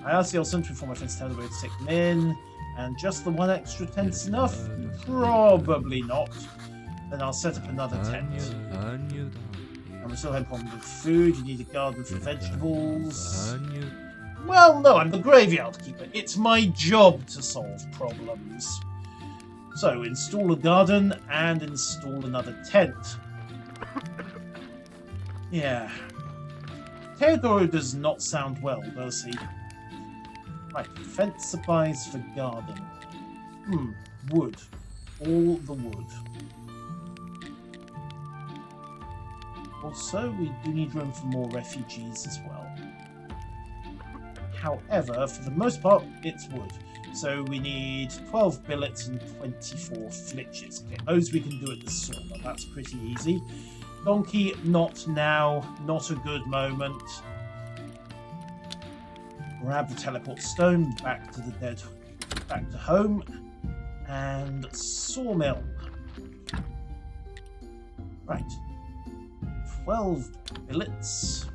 I asked the old sentry for my friends to tell the way to take them in. And just the one extra tent's enough? Probably not. Then I'll set up another tent. And we still have problems with food. You need a garden for vegetables. Well, no, I'm the graveyard keeper. It's my job to solve problems. So, install a garden and install another tent. Yeah. Teodoro does not sound well, does he? Right, fence supplies for garden. Wood. All the wood. Also, we do need room for more refugees as well. However, for the most part, it's wood. So we need 12 billets and 24 flitches. Okay, those we can do at the sauna. That's pretty easy. Donkey, not now. Not a good moment. Grab the teleport stone back to the dead, back to home, and sawmill. Right, 12 billets.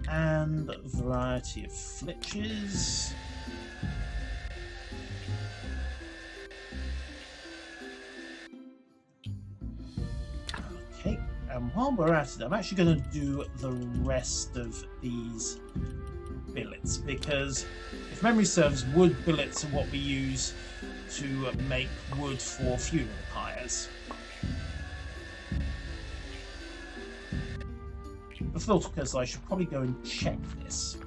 And a variety of flitches. Okay, and while we're at it, I'm actually going to do the rest of these billets, because if memory serves, wood billets are what we use to make wood for funeral pyres. I thought, because I should probably go and check this.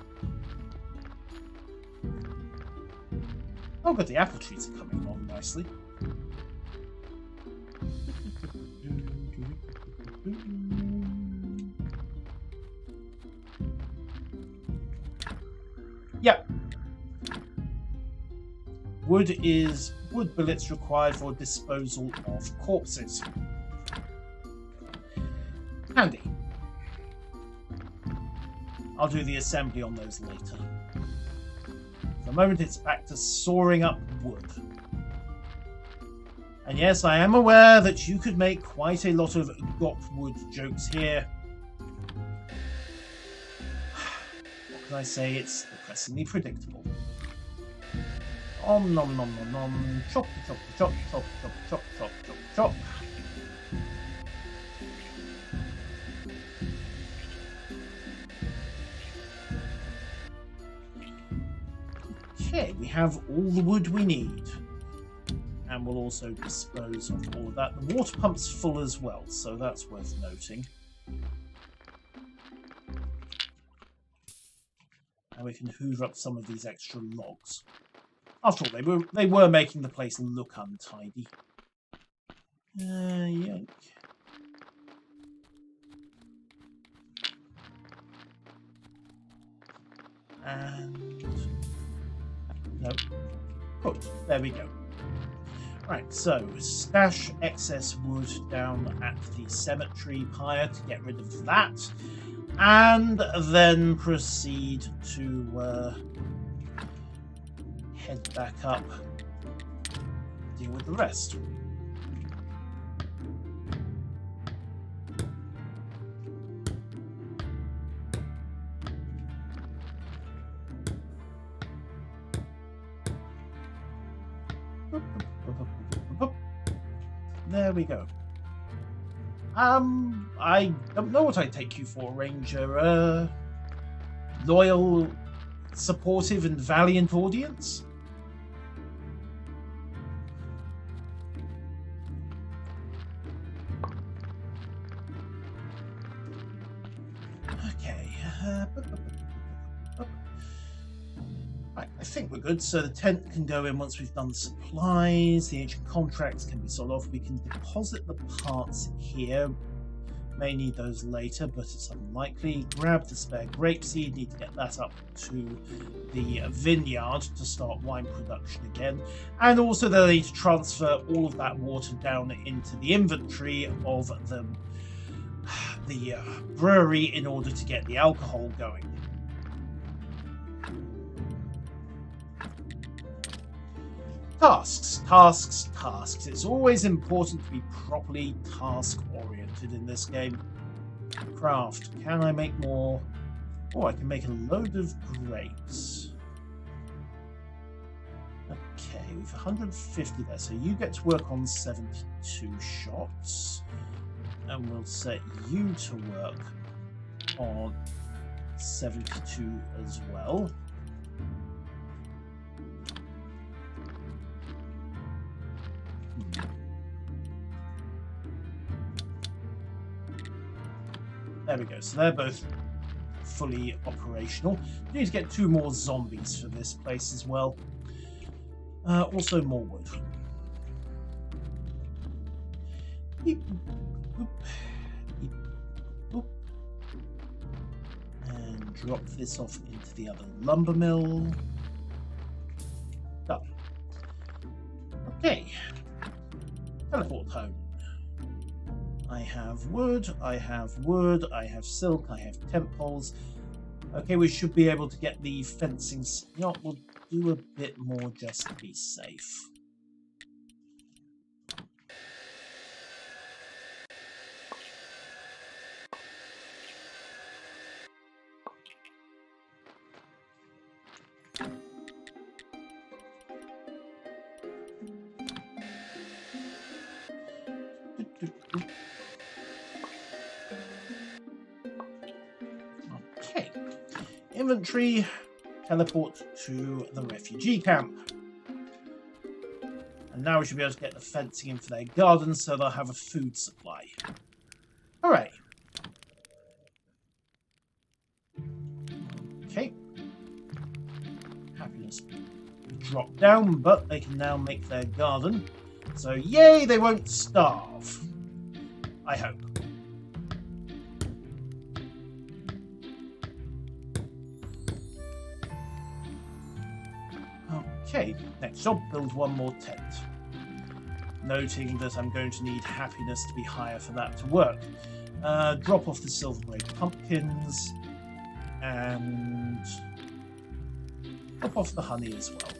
Oh, good, the apple trees are coming along nicely. Yep. Wood billets required for disposal of corpses. Handy. I'll do the assembly on those later. For the moment, it's back to sawing up wood. And yes, I am aware that you could make quite a lot of got wood jokes here. What can I say? It's depressingly predictable. Om nom nom nom nom. Chop chop chop chop chop chop chop chop chop. Okay, we have all the wood we need. And we'll also dispose of all of that. The water pump's full as well, so that's worth noting. And we can hoover up some of these extra logs. After all, they were making the place look untidy. Yank. And no. Good. There we go. Right, so stash excess wood down at the cemetery pyre to get rid of that, and then proceed to head back up, deal with the rest. There we go. I don't know what I'd take you for, Ranger. Loyal, supportive, and valiant audience? Okay. Right, I think we're good. So the tent can go in once we've done the supplies. The ancient contracts can be sold off. We can deposit the parts here. May need those later, but it's unlikely. Grab the spare grapeseed. Need to get that up to the vineyard to start wine production again. And also they'll need to transfer all of that water down into the inventory of the brewery in order to get the alcohol going. Tasks, tasks, tasks. It's always important to be properly task-oriented in this game. Craft. Can I make more? Oh, I can make a load of grapes. Okay, we've 150 there, so you get to work on 72 shots. And we'll set you to work on 72 as well. There we go. So they're both fully operational. We need to get 2 more zombies for this place as well. Also more wood. Beep, boop, beep, boop. And drop this off into the other lumber mill. Done. Okay. Teleport home. I have wood, I have wood, I have silk, I have tent poles. Okay, we should be able to get the fencing. We'll do a bit more just to be safe. Okay, inventory, teleport to the refugee camp. And now we should be able to get the fencing in for their gardens so they'll have a food supply. Hooray! Okay. Happiness drop down, but they can now make their garden. So yay, they won't starve. I hope. Okay, next job, build 1 more tent. Noting that I'm going to need happiness to be higher for that to work. Drop off the silver grey pumpkins and drop off the honey as well.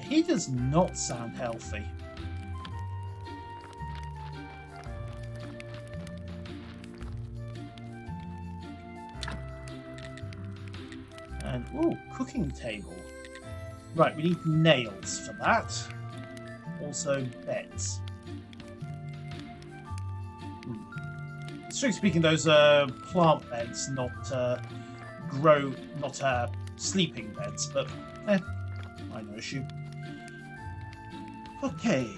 He does not sound healthy. And, ooh, cooking table. Right, we need nails for that. Also, beds. Strictly speaking, those are plant beds, not sleeping beds, but minor issue. Okay,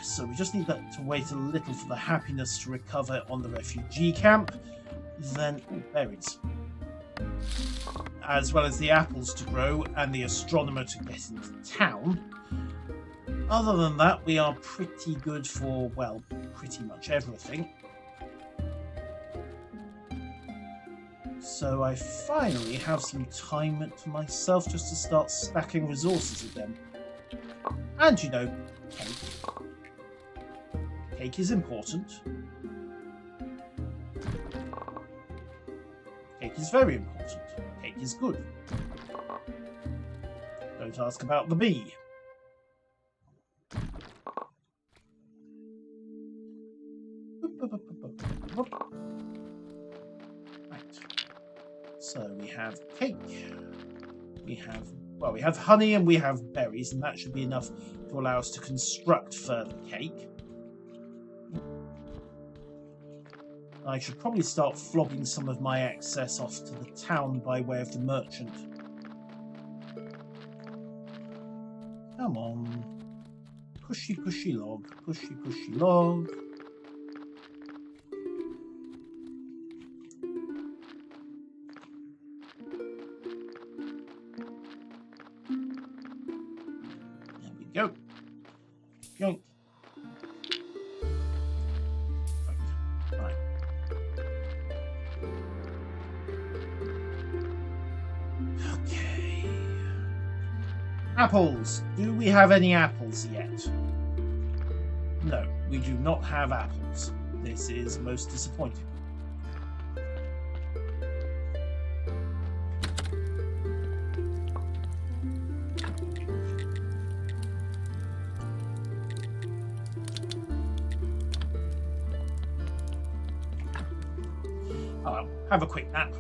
so we just need that to wait a little for the happiness to recover on the refugee camp. Then, berries. As well as the apples to grow and the astronomer to get into town. Other than that, we are pretty good for, well, pretty much everything. So I finally have some time to myself just to start stacking resources again. And you know, cake. Cake is important. Cake is very important. Cake is good. Don't ask about the bee. Right. So we have cake. We have honey and we have berries, and that should be enough to allow us to construct further cake. I should probably start flogging some of my excess off to the town by way of the merchant. Come on. Pushy, pushy log. Pushy, pushy log. There we go. Go. Right. Okay. Apples. Do we have any apples yet? No, we do not have apples. This is most disappointing. I'll have a quick nap,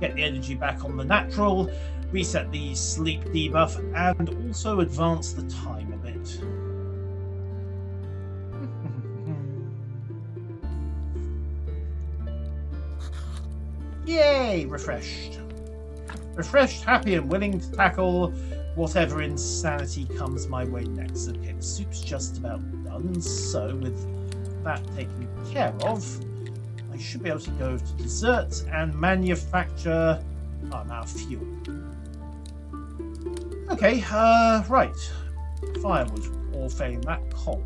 get the energy back on the natural, reset the sleep debuff, and also advance the time a bit. Yay! Refreshed. Refreshed, happy, and willing to tackle whatever insanity comes my way next. Okay, the soup's just about done, so with that taken care of, I should be able to go to desserts and manufacture... Oh, now fuel. Okay, right. Firewood, or failing that, coal.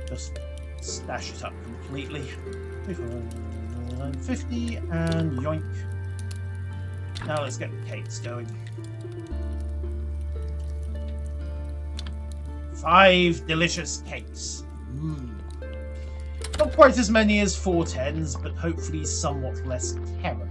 Just stash it up completely. 950 and yoink. Now let's get the cakes going. 5 delicious cakes. Not quite as many as 4 10s, but hopefully somewhat less terrible.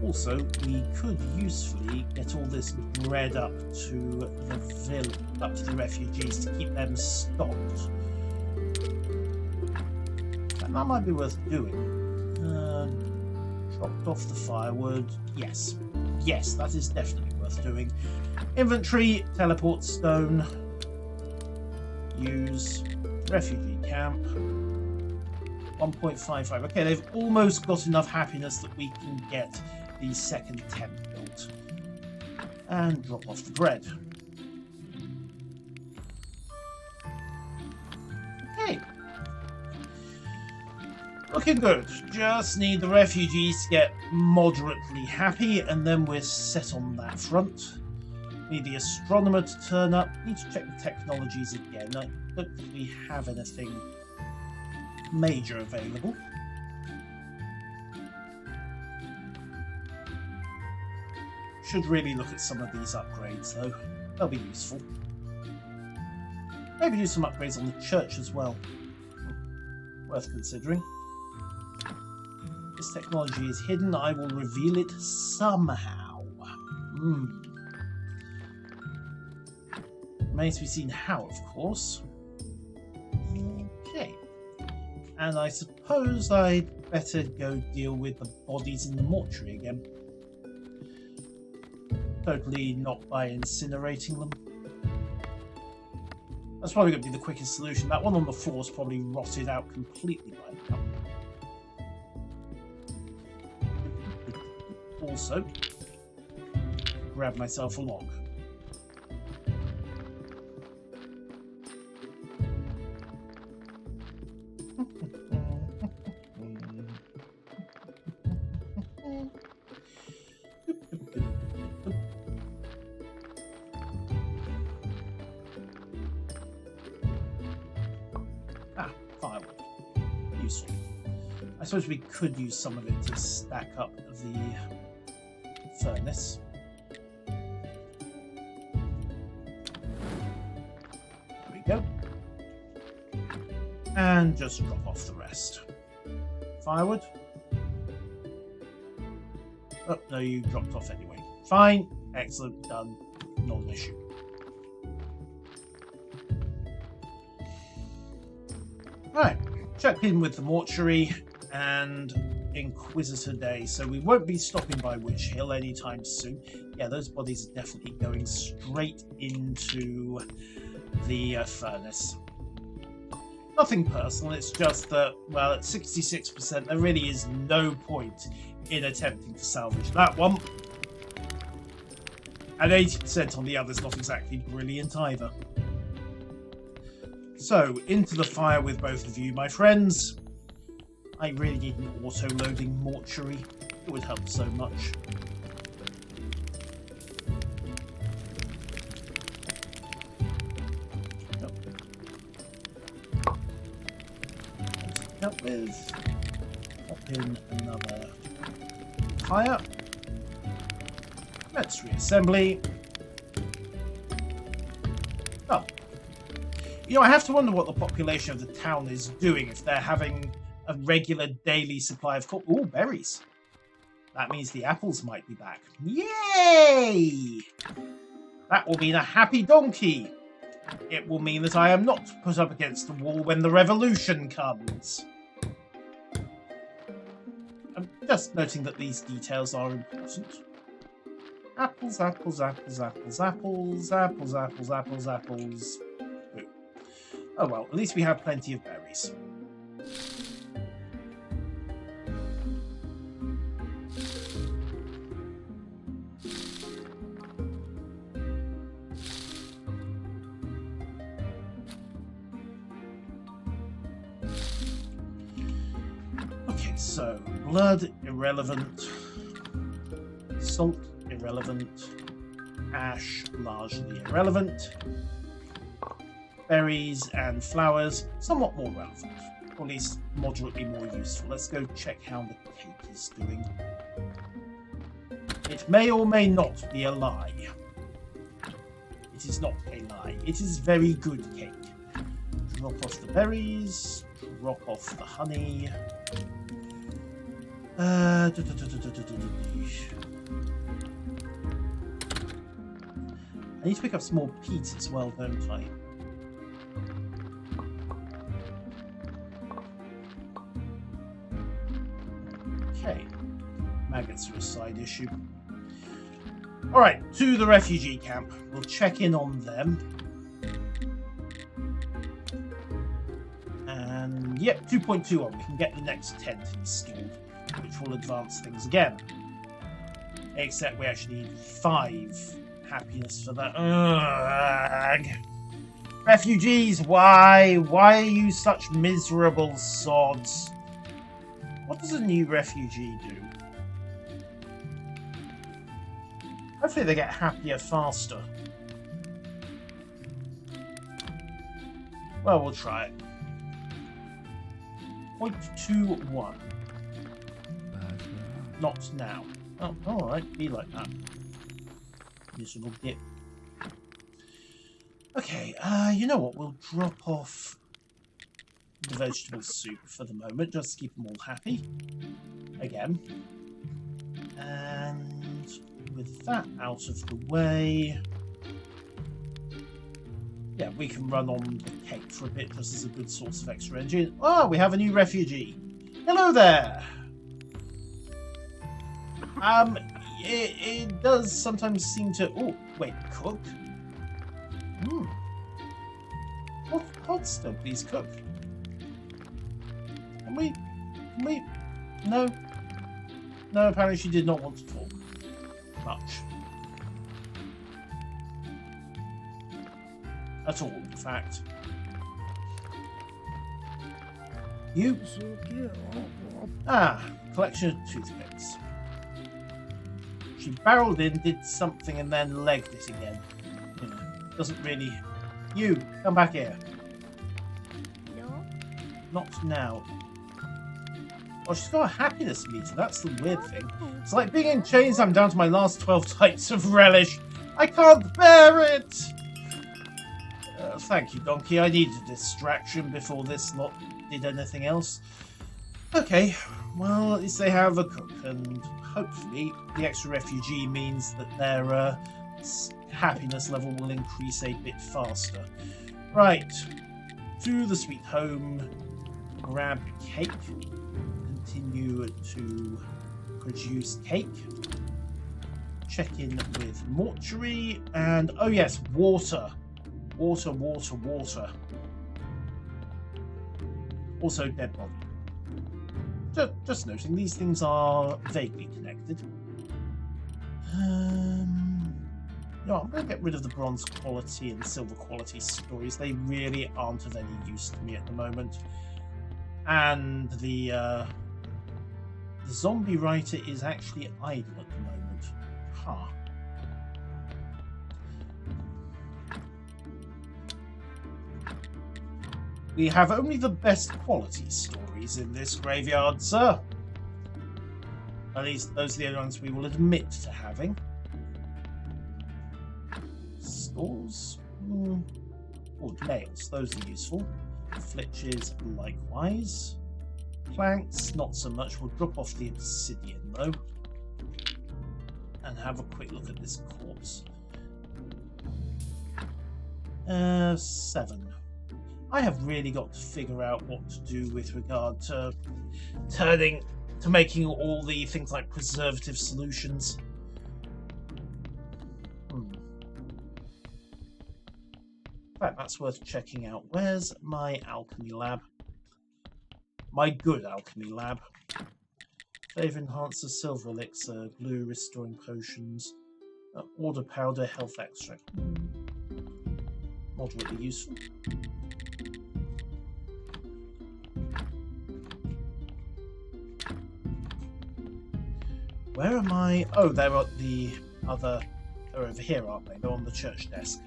Also, we could usefully get all this bread up to the village, up to the refugees, to keep them stocked. That might be worth doing. Dropped off the firewood. Yes. Yes, that is definitely worth doing. Inventory, teleport stone. Use. Refugee camp. 1.55. Okay, they've almost got enough happiness that we can get the second tent built. And drop off the bread. Okay. Looking good. Just need the refugees to get moderately happy, and then we're set on that front. Need the astronomer to turn up. Need to check the technologies again. I don't think we have anything major available. Should really look at some of these upgrades though. They'll be useful. Maybe do some upgrades on the church as well. Worth considering. This technology is hidden. I will reveal it somehow. Remains to be seen how, of course. Okay. And I suppose I'd better go deal with the bodies in the mortuary again. Totally not by incinerating them. That's probably going to be the quickest solution. That one on the floor is probably rotted out completely by now. Also, grab myself a log. Firewood. Useful. I suppose we could use some of it to stack up the furnace. There we go. And just drop off the rest. Firewood. Oh, no, you dropped off anyway. Fine. Excellent. Done. Not an issue. Right. Check in with the mortuary and Inquisitor Day. So we won't be stopping by Witch Hill anytime soon. Yeah, those bodies are definitely going straight into the furnace. Nothing personal, it's just that, well, at 66%, there really is no point in attempting to salvage that one. And 80% on the other is not exactly brilliant either. So, into the fire with both of you, my friends. I really need an auto-loading mortuary. It would help so much. Up with, pop in another fire. Let's reassembly. Oh. You know, I have to wonder what the population of the town is doing if they're having a regular daily supply of ooh, berries. That means the apples might be back. Yay! That will mean a happy donkey. It will mean that I am not put up against the wall when the revolution comes. I'm just noting that these details are important. Apples, apples, apples, apples, apples, apples, apples, apples, apples. Ooh. Oh well, at least we have plenty of berries. Okay, so blood, irrelevant. Salt, irrelevant. Ash, largely irrelevant. Berries and flowers, somewhat more relevant. Or at least moderately more useful. Let's go check how the cake is doing. It may or may not be a lie. It is not a lie. It is very good cake. Drop off the berries. Drop off the honey. I need to pick up some more peats as well, don't I? Okay. Maggots are a side issue. Alright, to the refugee camp. We'll check in on them. And, yep, 2.2 on. We can get the next tent installed, which will advance things again. Except we actually need 5 happiness for that. Ugh. Refugees, why? Why are you such miserable sods? What does a new refugee do? Hopefully they get happier faster. Well, we'll try it. 0.21. Not now. Oh, alright, be like that. Miserable dip. Okay, you know what? We'll drop off the vegetable soup for the moment, just to keep them all happy. Again. And with that out of the way... Yeah, we can run on the cake for a bit, just as a good source of extra energy. Oh, we have a new refugee. Hello there! It does sometimes seem to... Oh, wait, cook? Hot still, please cook. Can we... No. No, apparently she did not want to talk. Much. At all, in fact. You... Ah, collection of toothpicks. She barreled in, did something, and then legged it again. You know, doesn't really... You, come back here. No. Not now. Oh, she's got a happiness meter. That's the weird thing. It's like being in chains. I'm down to my last 12 types of relish. I can't bear it! Thank you, Donkey. I needed a distraction before this lot did anything else. Okay, well, at least they have a cook, and hopefully the extra refugee means that their happiness level will increase a bit faster. Right, to the sweet home, grab cake, continue to produce cake, check in with mortuary, and oh yes, water. Water, water, water. Also dead body. Just noting, these things are vaguely connected. No, I'm going to get rid of the bronze quality and silver quality stories. They really aren't of any use to me at the moment. And the zombie writer is actually idle at the moment. Huh. We have only the best quality stories in this graveyard, sir. At least those are the only ones we will admit to having. Stores? Or nails, those are useful. Flitches, likewise. Planks, not so much. We'll drop off the obsidian, though. and have a quick look at this corpse. 7. I have really got to figure out what to do with regard to making all the things like preservative solutions. In fact, that's worth checking out. Where's my alchemy lab? My good alchemy lab. Flavor enhancer, silver elixir, glue, restoring potions, order powder, health extract. Moderately useful. Where am I? Oh, they're at the other. They're over here, aren't they? They're on the church desk.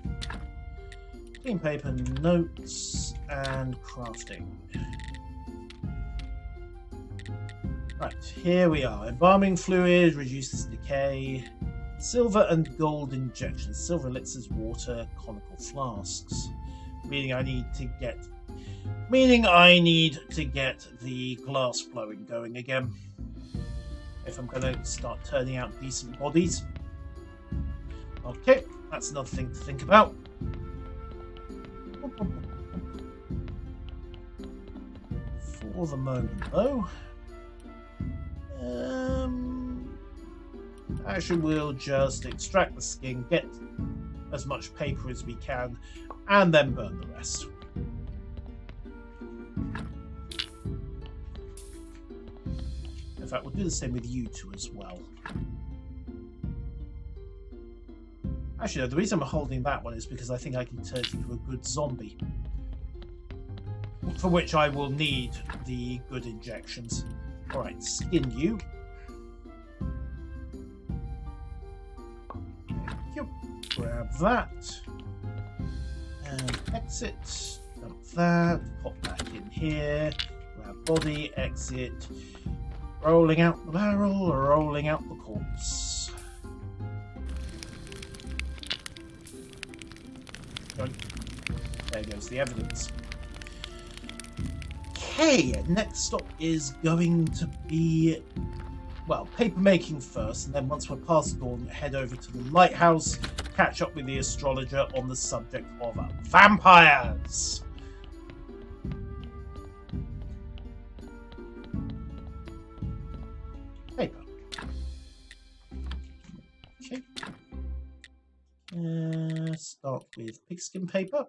Clean paper, notes, and crafting. Right, here we are. Embalming fluid reduces decay. Silver and gold injections. Silver elixirs, water, conical flasks. Meaning I need to get the glass blowing going again. If I'm going to start turning out decent bodies. Okay, that's another thing to think about. For the moment, though, actually we'll just extract the skin, get as much paper as we can, and then burn the rest. In fact, we'll do the same with you two as well. Actually, no, the reason I'm holding that one is because I think I can turn it into a good zombie. For which I will need the good injections. Alright, skin you. Thank you. Grab that. And exit. Dump that. Pop back in here. Grab body, exit. Rolling out the barrel, rolling out the corpse. There goes the evidence. Okay, next stop is going to be, well, paper making first, and then once we're past dawn, head over to the lighthouse, catch up with the astrologer on the subject of vampires. Paper. Okay. Start with pigskin paper.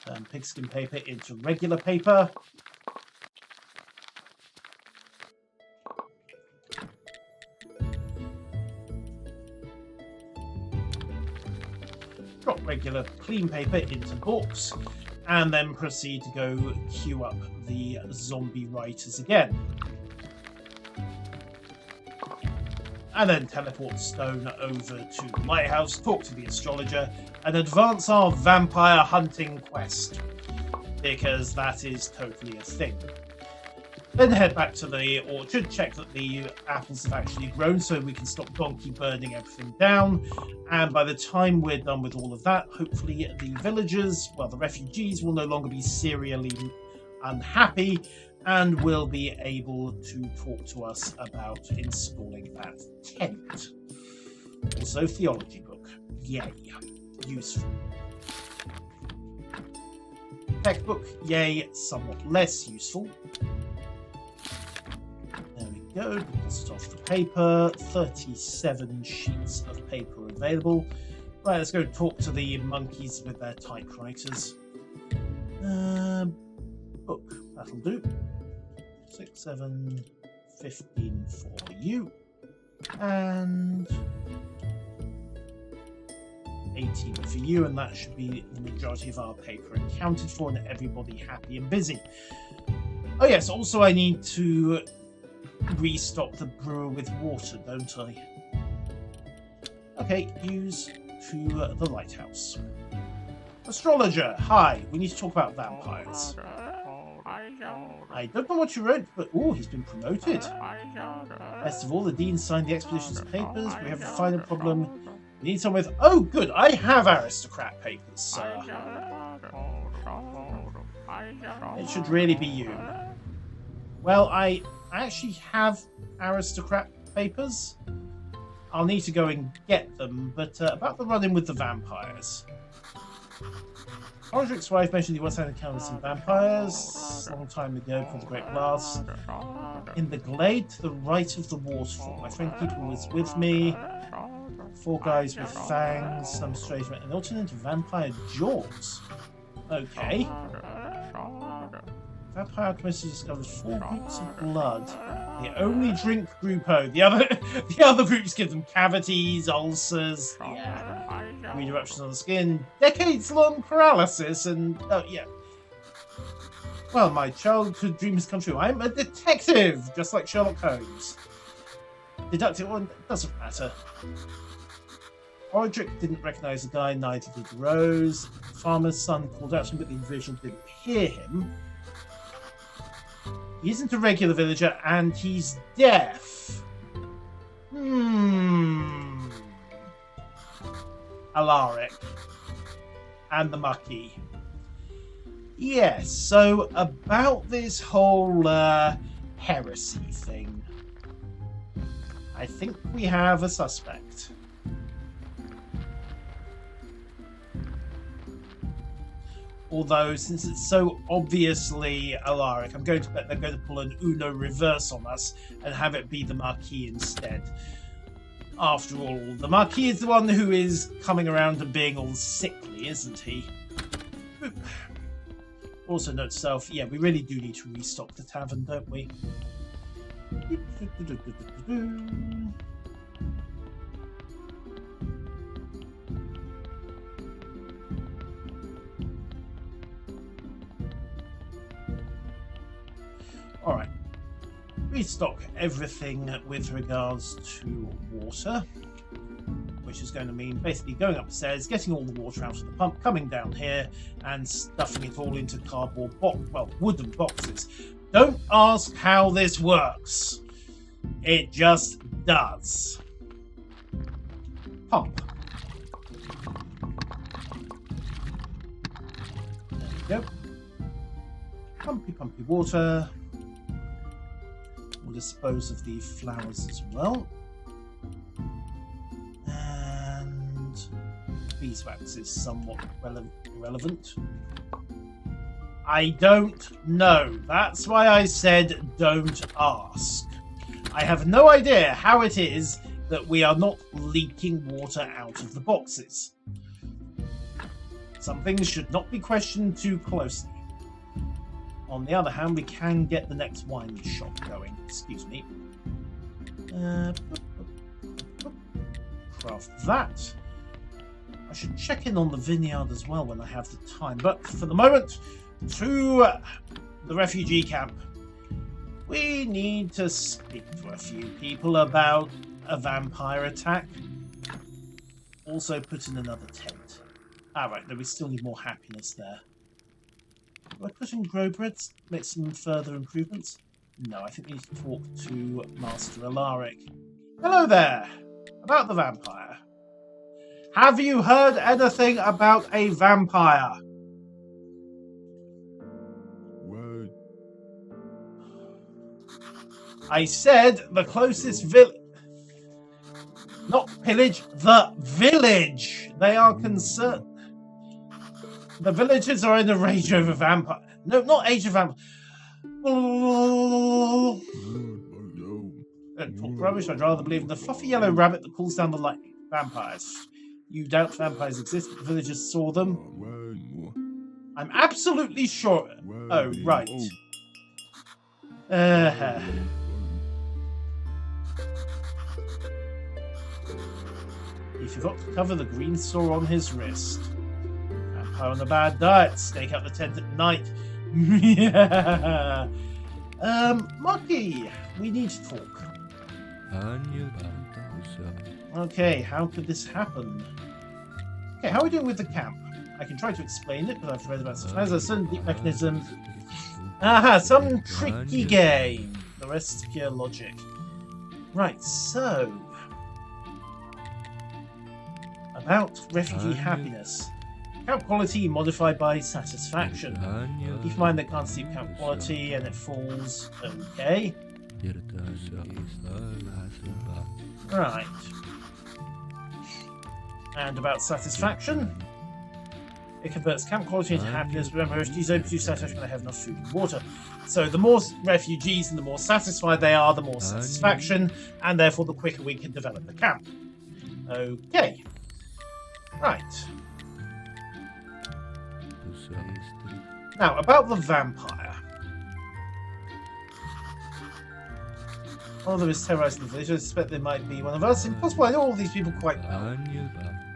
Turn pigskin paper into regular paper. Drop regular clean paper into books, and then proceed to go queue up the zombie writers again. And then teleport stone over to the lighthouse, talk to the astrologer, and advance our vampire hunting quest, because that is totally a thing. Then head back to the orchard, check that the apples have actually grown so we can stop Donkey burning everything down, and by the time we're done with all of that, hopefully the villagers, well, the refugees will no longer be serially unhappy and will be able to talk to us about installing that tent. Also, theology book. Yay. Useful. Textbook. Yay. Somewhat less useful. There we go. Deposit off the paper. 37 sheets of paper available. Right, let's go talk to the monkeys with their typewriters. Book. That'll do. 6, 7, 15 for you. And 18 for you, and that should be the majority of our paper accounted for and everybody happy and busy. Oh yes, also I need to restock the brewer with water, don't I? Okay, use to the lighthouse. Astrologer, hi, we need to talk about vampires. I don't know what you wrote, but oh, he's been promoted. Best of all, the dean signed the expedition's papers. We have a final problem. We need someone with... Oh, good, I have aristocrat papers, sir. It should really be you. Well, I actually have aristocrat papers. I'll need to go and get them, but about the run-in with the vampires. Roderick's wife mentioned he once had encountered some vampires a long time ago before the Great Blast. In the glade to the right of the waterfall. My friend Keeper was with me. 4 guys with fangs, some strange men, and alternate vampire jaws. Okay. Vampire alchemist discovered 4 groups of blood. They only drink Grupo. The other groups give them cavities, ulcers, weird eruptions on the skin, decades-long paralysis, and yeah. Well, my childhood dream has come true. I'm a detective, just like Sherlock Holmes. Deductive one doesn't matter. Roderick didn't recognise the guy, neither did Rose. The farmer's son called out to him, but the individual didn't hear him. He isn't a regular villager, and he's deaf. Alaric. And the Marquis. Yes, so about this whole heresy thing. I think we have a suspect. Although, since it's so obviously Alaric, I'm going to bet they're going to pull an Uno reverse on us and have it be the Marquis instead. After all, the Marquis is the one who is coming around and being all sickly, isn't he? Also, note to self, yeah, we really do need to restock the tavern, don't we? Alright. Restock everything with regards to water, which is going to mean basically going upstairs, getting all the water out of the pump, coming down here, and stuffing it all into cardboard wooden boxes. Don't ask how this works. It just does. Pump. There we go. Pumpy water. We'll dispose of the flowers as well. And beeswax is somewhat irrelevant. I don't know. That's why I said don't ask. I have no idea how it is that we are not leaking water out of the boxes. Some things should not be questioned too closely. On the other hand, we can get the next wine shop going. Excuse me. Craft that. I should check in on the vineyard as well when I have the time. But for the moment, to the refugee camp. We need to speak to a few people about a vampire attack. Also put in another tent. Alright, though we still need more happiness there. Do I put in grow breads? Make some further improvements? No, I think we need to talk to Master Alaric. Hello there! About the vampire. Have you heard anything about a vampire? What? I said the closest village. Not pillage, the village! They are concerned. The villagers are in a rage over vampire. No, not age of vampire. Don't talk rubbish. I'd rather believe in the fluffy yellow rabbit that calls down the lightning. Vampires. You doubt vampires exist, but the villagers saw them. I'm absolutely sure. Oh, right. He forgot to cover the green sore on his wrist. Vampire on a bad diet. Stake out the tent at night. Yeah. Monkey, we need to talk. Okay, how could this happen? Okay, how are we doing with the camp? I can try to explain it, but I've read about such as a certain deep mechanism. Aha, some tricky game. The rest is pure logic. Right, so about refugee happiness. Camp quality modified by satisfaction. Keep in mind that can't see camp quality and it falls. Okay. Right. And about satisfaction. It converts camp quality into happiness. Remember, if these open to satisfaction, they have enough food and water. So the more refugees and the more satisfied they are, the more satisfaction, and therefore the quicker we can develop the camp. Okay. Right. Now, about the vampire. One of them is terrorizing the village. I suspect they might be one of us. Impossible. I know all these people quite well.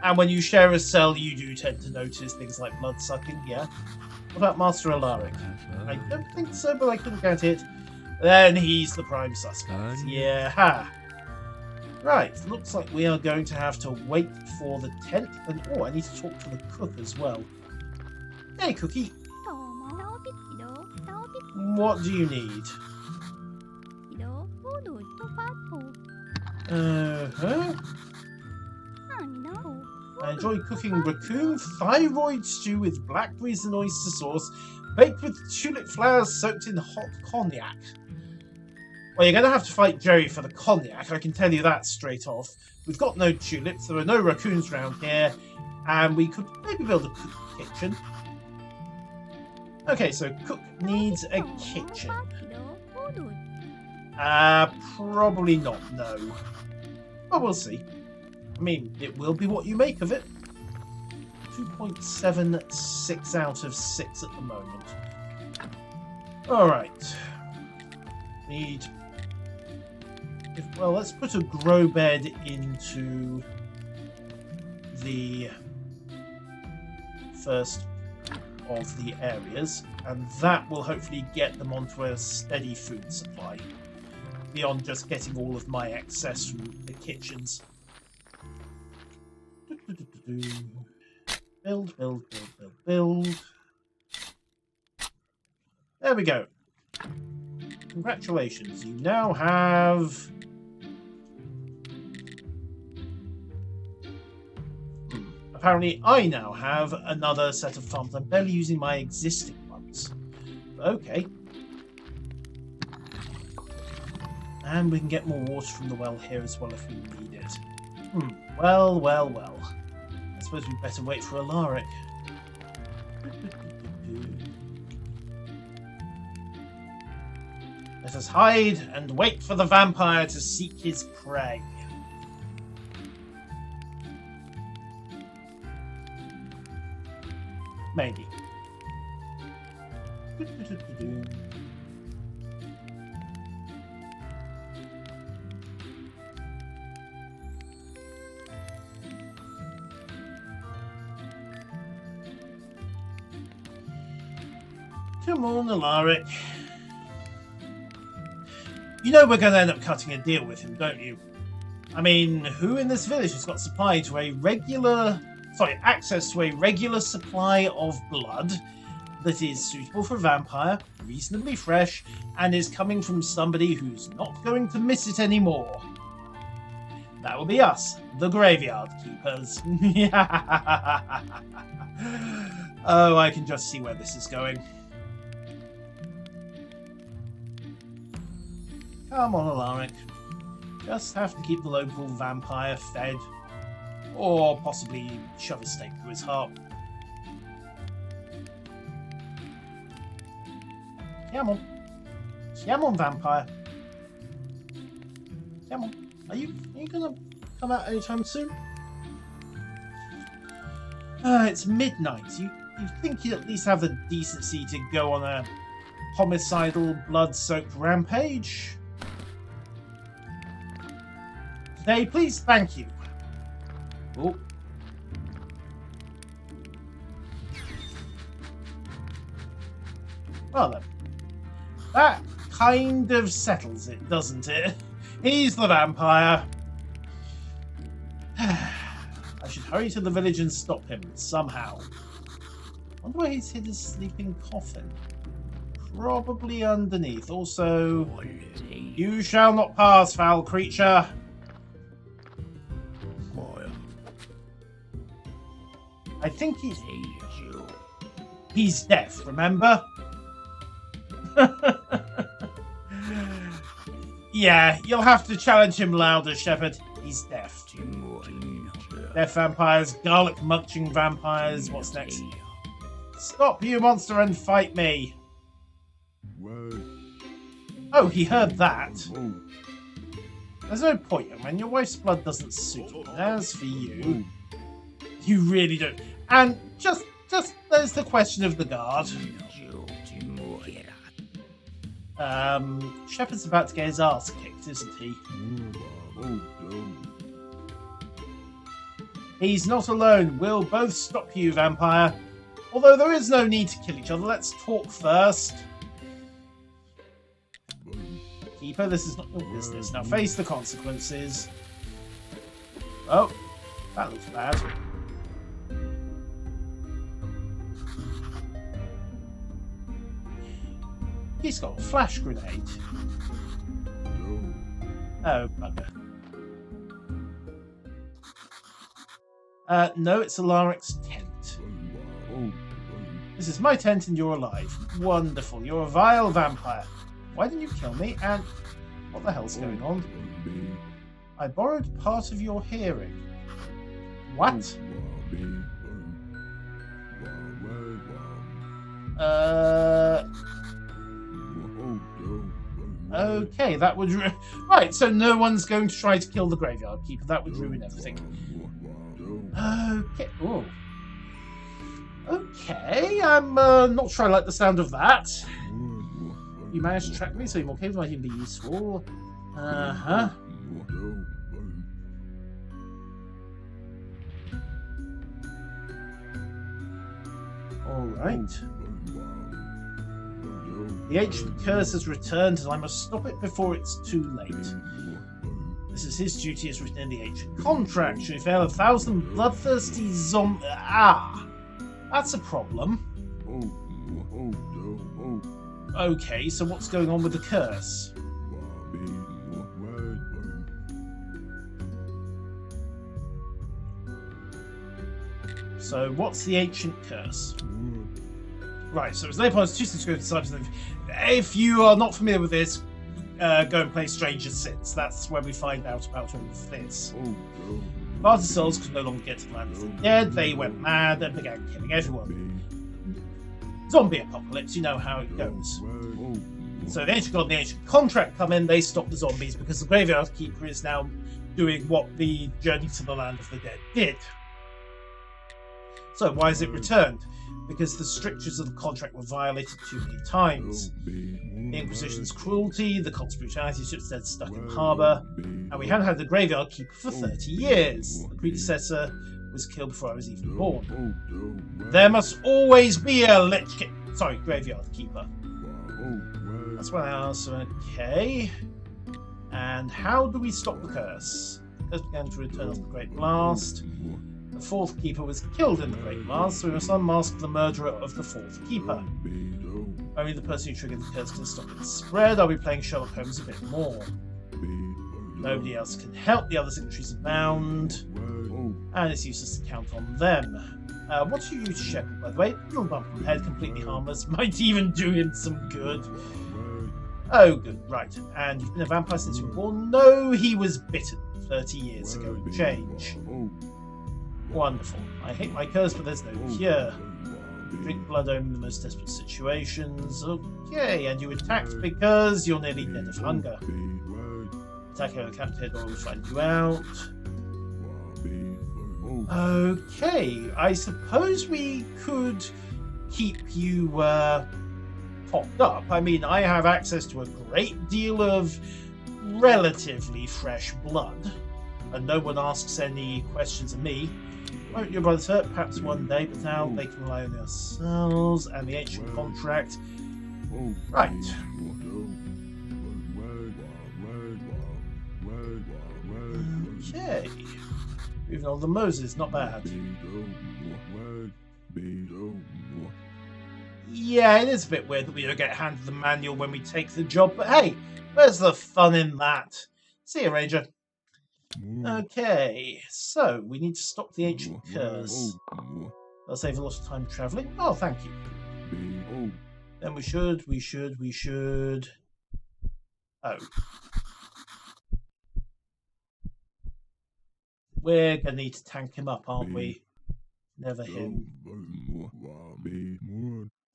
And when you share a cell, you do tend to notice things like blood sucking, yeah? What about Master Alaric? I don't think so, but I couldn't guarantee it. Then he's the prime suspect. Yeah, ha. Right, looks like we are going to have to wait for the tent. And oh, I need to talk to the cook as well. Hey, Cookie. What do you need? Uh-huh. I enjoy cooking raccoon thyroid stew with blackberries and oyster sauce, baked with tulip flowers soaked in hot cognac. Well, you're going to have to fight Jerry for the cognac, I can tell you that straight off. We've got no tulips, there are no raccoons around here, and we could maybe build a kitchen. Okay, so cook needs a kitchen. Probably not, no. But we'll see. I mean, it will be what you make of it. 2.76 out of 6 at the moment. Alright. Well, let's put a grow bed into the first of the areas, and that will hopefully get them onto a steady food supply, beyond just getting all of my excess from the kitchens. Build, build, build, build, build. There we go. Congratulations, you now have... Apparently I now have another set of farms. I'm barely using my existing ones. Okay. And we can get more water from the well here as well if we need it. Well, well, well. I suppose we'd better wait for Alaric. Let us hide and wait for the vampire to seek his prey. Maybe. Come on, Alaric. You know we're going to end up cutting a deal with him, don't you? I mean, who in this village has got access to a regular supply of blood that is suitable for a vampire, reasonably fresh, and is coming from somebody who's not going to miss it anymore? That will be us, the graveyard keepers. Oh, I can just see where this is going. Come on, Alaric. Just have to keep the local vampire fed. Or possibly shove a stake through his heart. Come on. Come on, vampire. Come on. Are you gonna come out anytime soon? It's midnight. You think you'd at least have the decency to go on a homicidal, blood-soaked rampage? Today, please, thank you. Oh. Well then, that kind of settles it, doesn't it? He's the vampire. I should hurry to the village and stop him, somehow. Wonder where he's hid his sleeping coffin. Probably underneath. Also, you shall not pass, foul creature. I think he's deaf, remember? Yeah, you'll have to challenge him louder, Shepherd. He's deaf. Death vampires, garlic munching vampires. What's next? Stop, you monster, and fight me. Oh, he heard that. There's no point, young man. Your wife's blood doesn't suit me. As for you, you really don't. And just there's the question of the guard. Shepard's about to get his ass kicked, isn't he? He's not alone. We'll both stop you, vampire. Although there is no need to kill each other. Let's talk first. Keeper, this is not your business. Now face the consequences. Oh, that looks bad. He's got a flash grenade. Oh, bugger. No, it's Alaric's tent. This is my tent and you're alive. Wonderful. You're a vile vampire. Why didn't you kill me? And what the hell's going on? I borrowed part of your hearing. What? Okay, that would... Right, so no one's going to try to kill the graveyard keeper. That would ruin everything. Okay. Oh. Okay, I'm not sure I like the sound of that. You managed to track me, so your more caves might even be useful. Uh-huh. Alright. The ancient curse has returned, and I must stop it before it's too late. This is his duty as written in the ancient contract. Should he fail, 1,000 bloodthirsty zombies... Ah! That's a problem. Okay, so what's going on with the curse? So, what's the ancient curse? Right, so it's laid upon us two to go to. If you are not familiar with this, go and play Stranger Sins. That's where we find out about all of this. Party souls could no longer get to the land of the dead. They went mad and began killing everyone. Zombie apocalypse, you know how it goes. So the ancient god and the ancient contract come in, they stop the zombies because the graveyard keeper is now doing what the journey to the land of the dead did. So why is it returned? Because the strictures of the contract were violated too many times. The Inquisition's cruelty, the cult's brutality, ships dead stuck in harbour, and we hadn't had the graveyard keeper for 30 years. The predecessor was killed before I was even born. There must always be a graveyard keeper. That's what I asked. Okay. And how do we stop the curse? The curse began to return after the Great Blast. The fourth keeper was killed in the Great Blast, so we must unmask the murderer of the fourth keeper. Only the person who triggered the curse can stop its spread. I'll be playing Sherlock Holmes a bit more. Nobody else can help. The other signatories are bound. And it's useless to count on them. What do you use, Shepard, by the way? Little bump on the head, completely harmless. Might even do him some good. Oh, good, right. And you've been a vampire since you were born? No, he was bitten 30 years ago and change. Wonderful. I hate my curse, but there's no cure. Drink blood only in the most desperate situations. Okay, and you attacked because you're nearly dead of hunger. Attacking a captive or will find you out. Okay, I suppose we could keep you popped up. I mean, I have access to a great deal of relatively fresh blood, and no one asks any questions of me. Won't your brothers hurt? Perhaps one day, but now they can rely on themselves and the ancient contract. Right. Okay. Moving on to Moses, not bad. Yeah, it is a bit weird that we don't get handed the manual when we take the job, but hey, where's the fun in that? See you, Ranger. Okay, so we need to stop the ancient curse. That'll save a lot of time travelling. Oh, thank you. Then we should... Oh. We're going to need to tank him up, aren't we? Never him.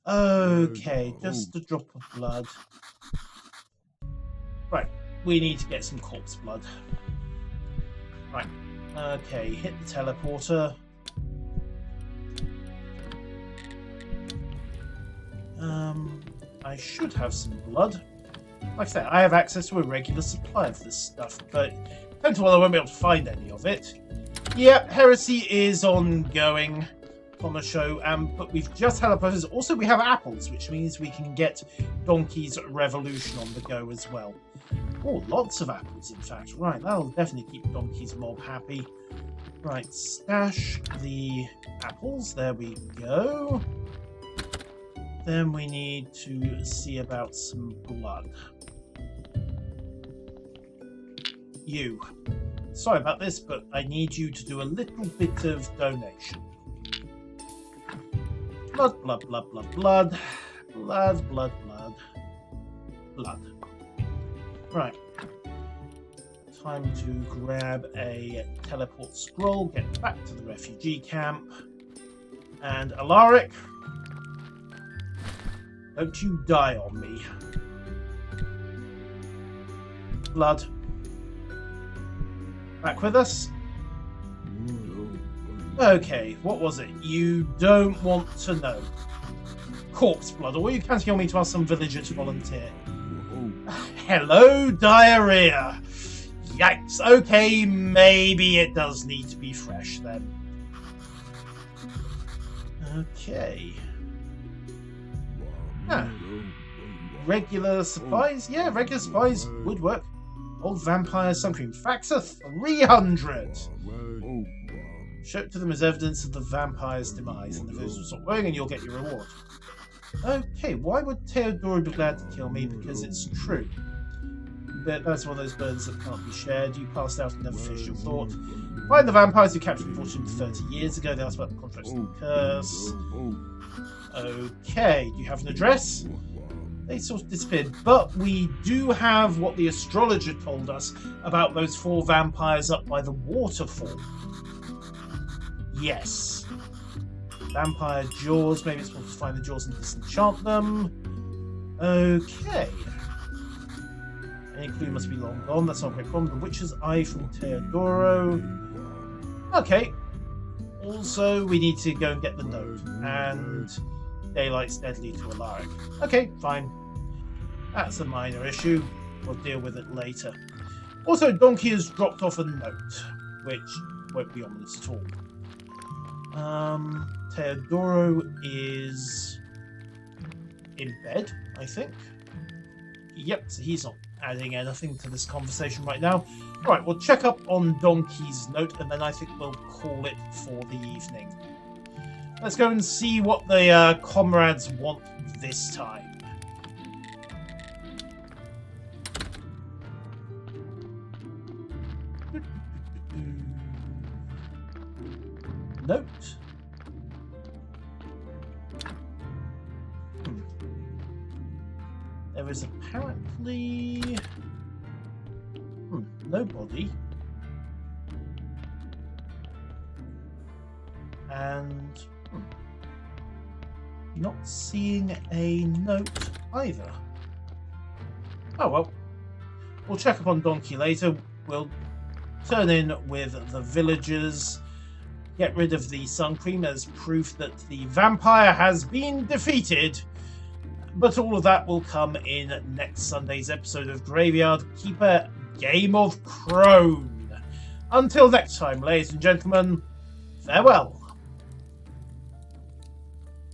Okay, just a drop of blood. Right, we need to get some corpse blood. Right, okay, hit the teleporter. I should have some blood. Like I said, I have access to a regular supply of this stuff, but depends on whether I won't be able to find any of it. Yep, heresy is ongoing on the show, but we've just had a process. Also, we have apples, which means we can get Donkey's Revolution on the go as well. Oh, lots of apples, in fact. Right, that'll definitely keep Donkey's mob happy. Right, stash the apples. There we go. Then we need to see about some blood. You. Sorry about this, but I need you to do a little bit of donation. Blood, blood, blood, blood, blood. Blood, blood, blood. Blood. Right. Time to grab a teleport scroll, get back to the refugee camp. And Alaric, don't you die on me. Blood. Back with us? Okay, what was it? You don't want to know. Corpse blood, or you can tell me to ask some villager to volunteer. Hello, diarrhea. Yikes. Okay, maybe it does need to be fresh then. Okay. Ah. Regular supplies? Yeah, regular supplies would work. Old vampire sun cream. Faxa 300. Show it to them as evidence of the vampire's demise, and the village will stop worrying and you'll get your reward. Okay, why would Theodora be glad to kill me? Because it's true. But that's one of those burdens that can't be shared. You passed out and never finished your thought. Find the vampires who captured and forced him 30 years ago. They asked about the contracts and the curse. Okay, do you have an address? They sort of disappeared, but we do have what the astrologer told us about those 4 vampires up by the waterfall. Yes. Vampire jaws. Maybe it's possible to find the jaws and disenchant them. Okay. Any clue must be long gone. That's not a great problem. The Witcher's Eye from Teodoro. Okay. Also, we need to go and get the note. And Daylight's deadly to Alaric. Okay, fine. That's a minor issue. We'll deal with it later. Also, Donkey has dropped off a note, which won't be ominous at all. Teodoro is in bed, I think. Yep, so he's not adding anything to this conversation right now. Right, we'll check up on Donkey's note, and then I think we'll call it for the evening. Let's go and see what the comrades want this time. Note. There is apparently nobody. And not seeing a note either. Oh well. We'll check up on Donkey later. We'll turn in with the villagers. Get rid of the sun cream as proof that the vampire has been defeated. But all of that will come in next Sunday's episode of Graveyard Keeper Game of Crone. Until next time, ladies and gentlemen, farewell.